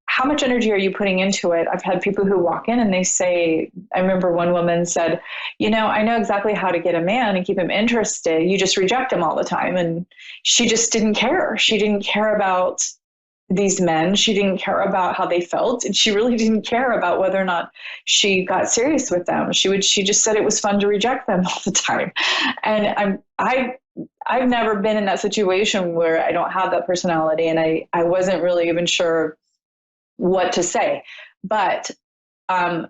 How much energy are you putting into it? I've had people who walk in and they say, I remember one woman said, I know exactly how to get a man and keep him interested. You just reject him all the time. And she just didn't care. She didn't care about these men. She didn't care about how they felt. And she really didn't care about whether or not she got serious with them. She just said it was fun to reject them all the time. And I've never been in that situation where I don't have that personality, and I wasn't really even sure what to say. But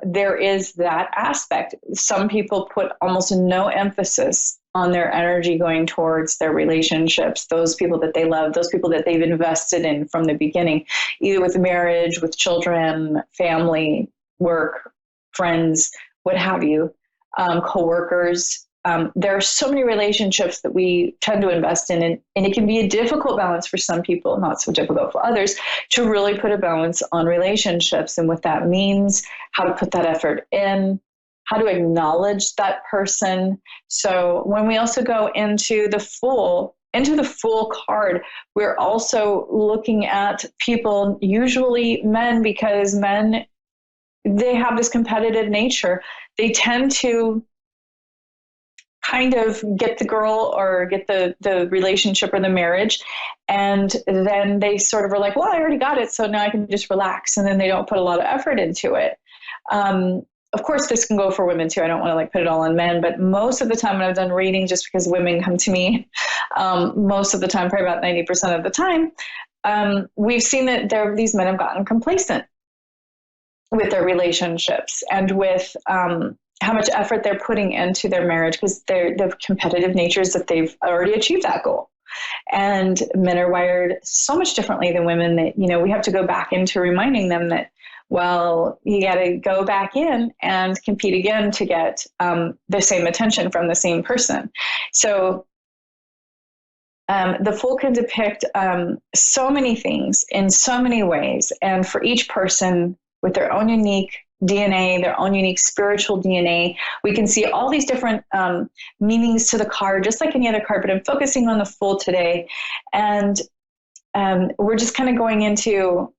there is that aspect. Some people put almost no emphasis on their energy going towards their relationships, those people that they love, those people that they've invested in from the beginning, either with marriage, with children, family, work, friends, what have you, coworkers. There are so many relationships that we tend to invest in, and it can be a difficult balance for some people, not so difficult for others, to really put a balance on relationships and what that means, how to put that effort in, how to acknowledge that person. So when we also go into the Fool card, we're also looking at people, usually men, because men, they have this competitive nature. They tend to kind of get the girl or get the relationship or the marriage, and then they sort of are like, well, I already got it, so now I can just relax, and then they don't put a lot of effort into it. Of course, this can go for women too. I don't want to put it all on men, but most of the time when I've done readings, just because women come to me, most of the time, probably about 90% of the time, we've seen that these men have gotten complacent with their relationships and with how much effort they're putting into their marriage, because the competitive nature is that they've already achieved that goal. And men are wired so much differently than women that, we have to go back into reminding them that, well, you got to go back in and compete again to get the same attention from the same person. So the Fool can depict so many things in so many ways. And for each person with their own unique DNA, their own unique spiritual DNA, we can see all these different meanings to the card, just like any other card, but I'm focusing on the Fool today. And we're just kind of going into,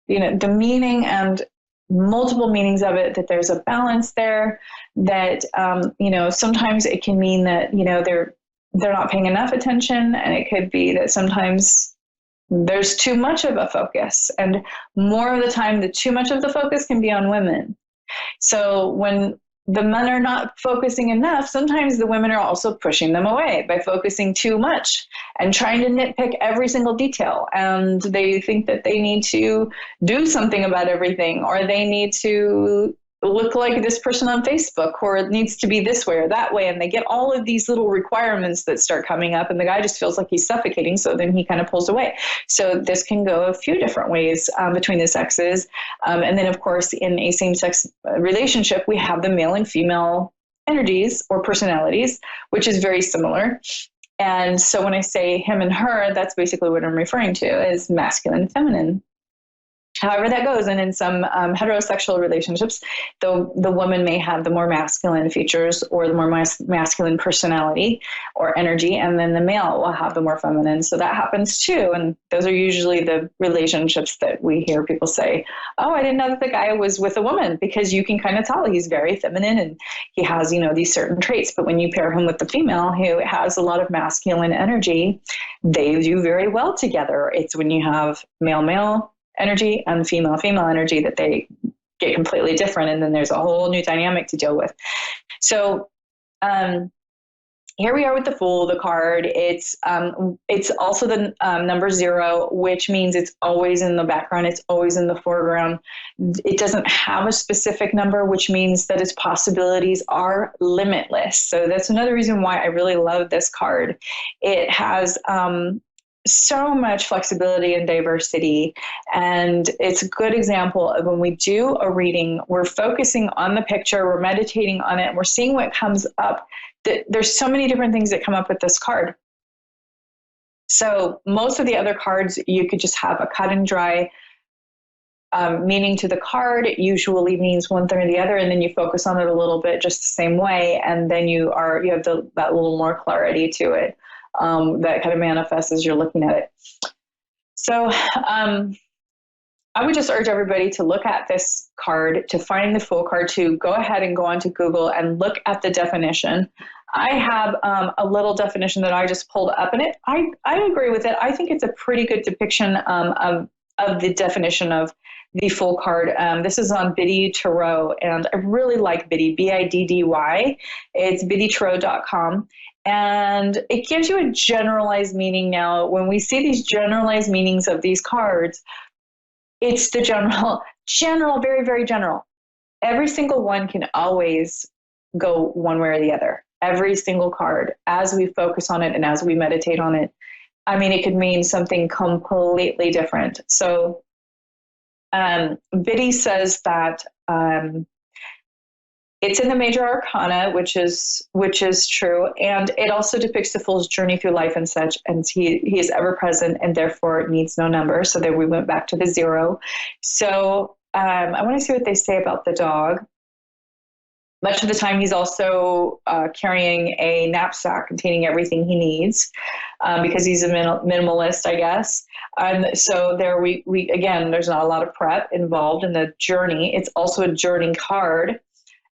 the meaning and multiple meanings of it, that there's a balance there, that, sometimes it can mean that, they're not paying enough attention. And it could be that sometimes there's too much of a focus, and more of the time, the too much of the focus can be on women. So when the men are not focusing enough, sometimes the women are also pushing them away by focusing too much and trying to nitpick every single detail. And they think that they need to do something about everything, or they need to look like this person on Facebook, or it needs to be this way or that way. And they get all of these little requirements that start coming up, and the guy just feels like he's suffocating. So then he kind of pulls away. So this can go a few different ways between the sexes. And then, of course, in a same-sex relationship, we have the male and female energies or personalities, which is very similar. And so when I say him and her, that's basically what I'm referring to is masculine and feminine. However that goes, and in some heterosexual relationships, the woman may have the more masculine features or the more masculine personality or energy, and then the male will have the more feminine. So that happens too, and those are usually the relationships that we hear people say, oh, I didn't know that the guy was with a woman, because you can kind of tell he's very feminine and he has, these certain traits. But when you pair him with the female who has a lot of masculine energy, they do very well together. It's when you have male energy and female energy that they get completely different, and then there's a whole new dynamic to deal with. So here we are with the Fool, the card. It's also the number 0, which means it's always in the background, it's always in the foreground. It doesn't have a specific number, which means that its possibilities are limitless. So that's another reason why I really love this card. It has so much flexibility and diversity. And it's a good example of when we do a reading, we're focusing on the picture, we're meditating on it, and we're seeing what comes up. There's so many different things that come up with this card. So most of the other cards, you could just have a cut and dry meaning to the card. It usually means one thing or the other, and then you focus on it a little bit just the same way, and then you have that little more clarity to it. That kind of manifests as you're looking at it. So I would just urge everybody to look at this card, to find the Fool card, to go ahead and go onto Google and look at the definition. I have a little definition that I just pulled up, and I agree with it. I think it's a pretty good depiction of the definition of the Fool card. This is on Biddy Tarot, and I really like Biddy, Biddy. It's biddytarot.com. And it gives you a generalized meaning. Now, when we see these generalized meanings of these cards, it's the general, very, very general. Every single one can always go one way or the other. Every single card, as we focus on it and as we meditate on it, I mean, it could mean something completely different. So Biddy says that it's in the major arcana, which is true, and it also depicts the Fool's journey through life and such. And he is ever present, and therefore needs no number. So there we went back to the 0. So I want to see what they say about the dog. Much of the time, he's also carrying a knapsack containing everything he needs, because he's a minimalist, I guess. So there we again, there's not a lot of prep involved in the journey. It's also a journey card.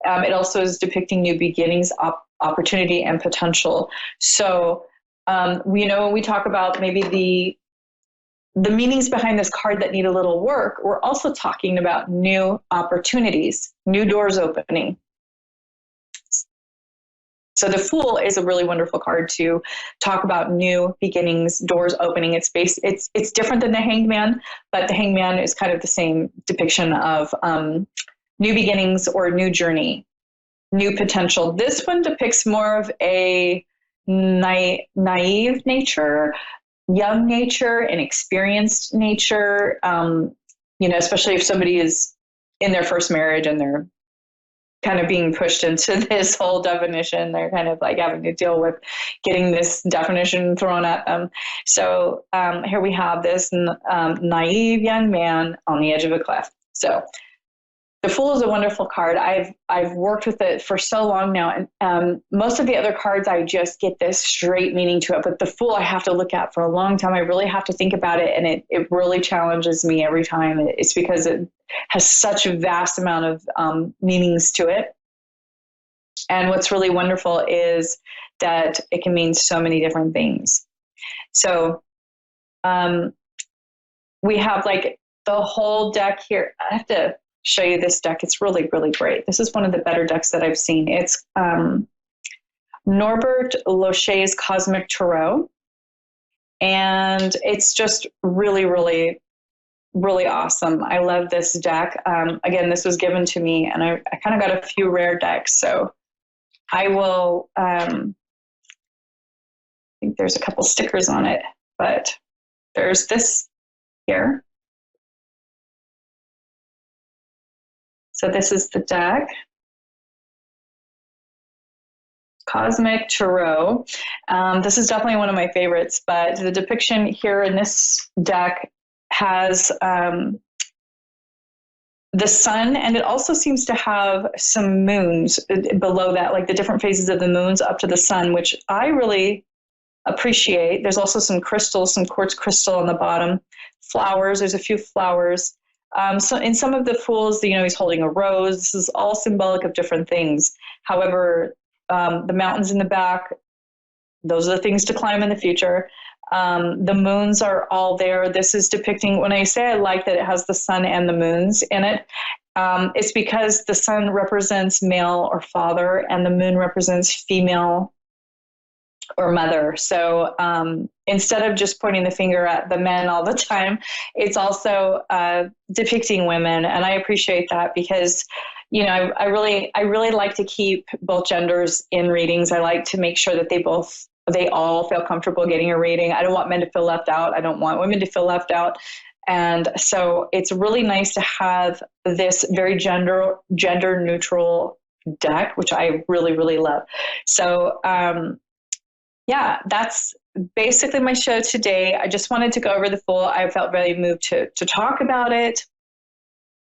It also is depicting new beginnings, opportunity, and potential. So, when we talk about maybe the meanings behind this card that need a little work, we're also talking about new opportunities, new doors opening. So the Fool is a really wonderful card to talk about new beginnings, doors opening. It's different than the Hanged Man, but the Hanged Man is kind of the same depiction of new beginnings or new journey. new potential. This one depicts more of a naive nature, young nature, inexperienced nature. Especially if somebody is in their first marriage and they're kind of being pushed into this whole definition. They're kind of like having to deal with getting this definition thrown at them. So here we have this naive young man on the edge of a cliff. So the Fool is a wonderful card. I've worked with it for so long now, and most of the other cards I just get this straight meaning to it. But the Fool I have to look at for a long time. I really have to think about it, and it really challenges me every time. It's because it has such a vast amount of meanings to it. And what's really wonderful is that it can mean so many different things. So we have like the whole deck here. I have to show you this deck. It's really, really great. This is one of the better decks that I've seen. It's Norbert Loche's Cosmic Tarot. And it's just really, really, really awesome. I love this deck. Again, this was given to me, and I kind of got a few rare decks. So I will, I think there's a couple stickers on it, but there's this here. So this is the deck. Cosmic Tarot. This is definitely one of my favorites, but the depiction here in this deck has the sun, and it also seems to have some moons below that, like the different phases of the moons up to the sun, which I really appreciate. There's also some crystals, some quartz crystal on the bottom. Flowers, there's a few flowers. So in some of the Fools, he's holding a rose. This is all symbolic of different things. However, the mountains in the back, those are the things to climb in the future. The moons are all there. This is depicting, when I say I like that it has the sun and the moons in it, it's because the sun represents male or father, and the moon represents female or mother. So instead of just pointing the finger at the men all the time, it's also depicting women. And I appreciate that because, I really like to keep both genders in readings. I like to make sure that they all feel comfortable getting a reading. I don't want men to feel left out. I don't want women to feel left out. And so it's really nice to have this very gender neutral deck, which I really, really love. So, that's basically my show today. I just wanted to go over the Fool. I felt very moved to talk about it.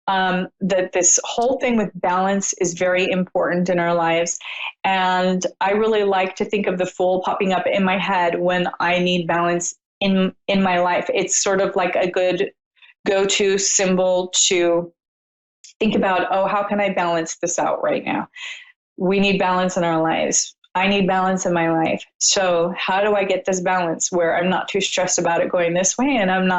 That this whole thing with balance is very important in our lives. And I really like to think of the Fool popping up in my head when I need balance in my life. It's sort of like a good go-to symbol to think about, how can I balance this out right now? We need balance in our lives. I need balance in my life. So how do I get this balance where I'm not too stressed about it going this way, and and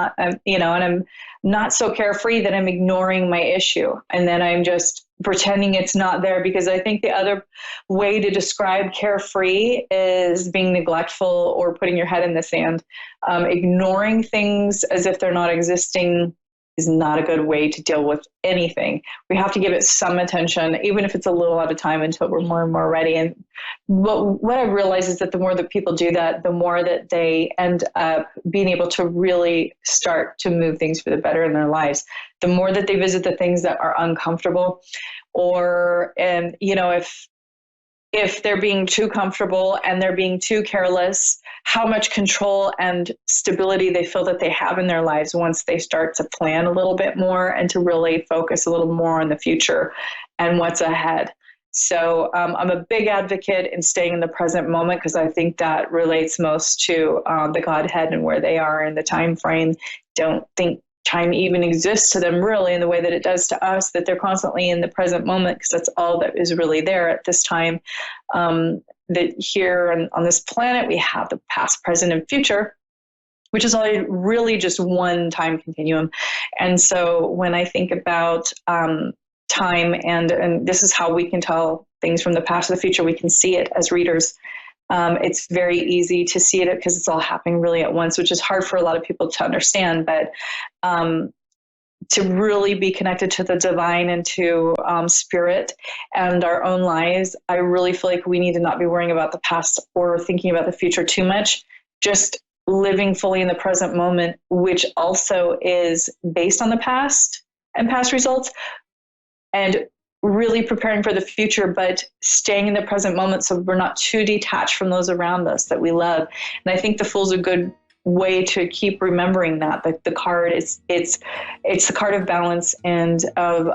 I'm not so carefree that I'm ignoring my issue and then I'm just pretending it's not there? Because I think the other way to describe carefree is being neglectful or putting your head in the sand. Ignoring things as if they're not existing is not a good way to deal with anything. We have to give it some attention, even if it's a little at a time, until we're more and more ready. And what I realize is that the more that people do that, the more that they end up being able to really start to move things for the better in their lives. The more that they visit the things that are uncomfortable, if they're being too comfortable and they're being too careless, how much control and stability they feel that they have in their lives once they start to plan a little bit more and to really focus a little more on the future and what's ahead. So I'm a big advocate in staying in the present moment, because I think that relates most to the Godhead and where they are in the time frame. Don't think time even exists to them really in the way that it does to us, that they're constantly in the present moment, because that's all that is really there at this time. That here on this planet, we have the past, present, and future, which is all really just one time continuum. And so when I think about time, and this is how we can tell things from the past to the future, we can see it as readers. It's very easy to see it because it's all happening really at once, which is hard for a lot of people to understand. But to really be connected to the divine and to spirit and our own lives. I really feel like we need to not be worrying about the past or thinking about the future too much, just living fully in the present moment, which also is based on the past and past results, and really preparing for the future, but staying in the present moment so we're not too detached from those around us that we love. And I think the Fool's a good way to keep remembering that the card is it's the card of balance and of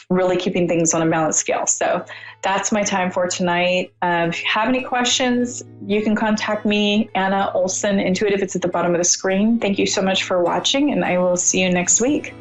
really keeping things on a balanced scale. So that's my time for tonight. If you have any questions, you can contact me, Anna Olson Intuitive. It's at the bottom of the screen. Thank you so much for watching, and I will see you next week.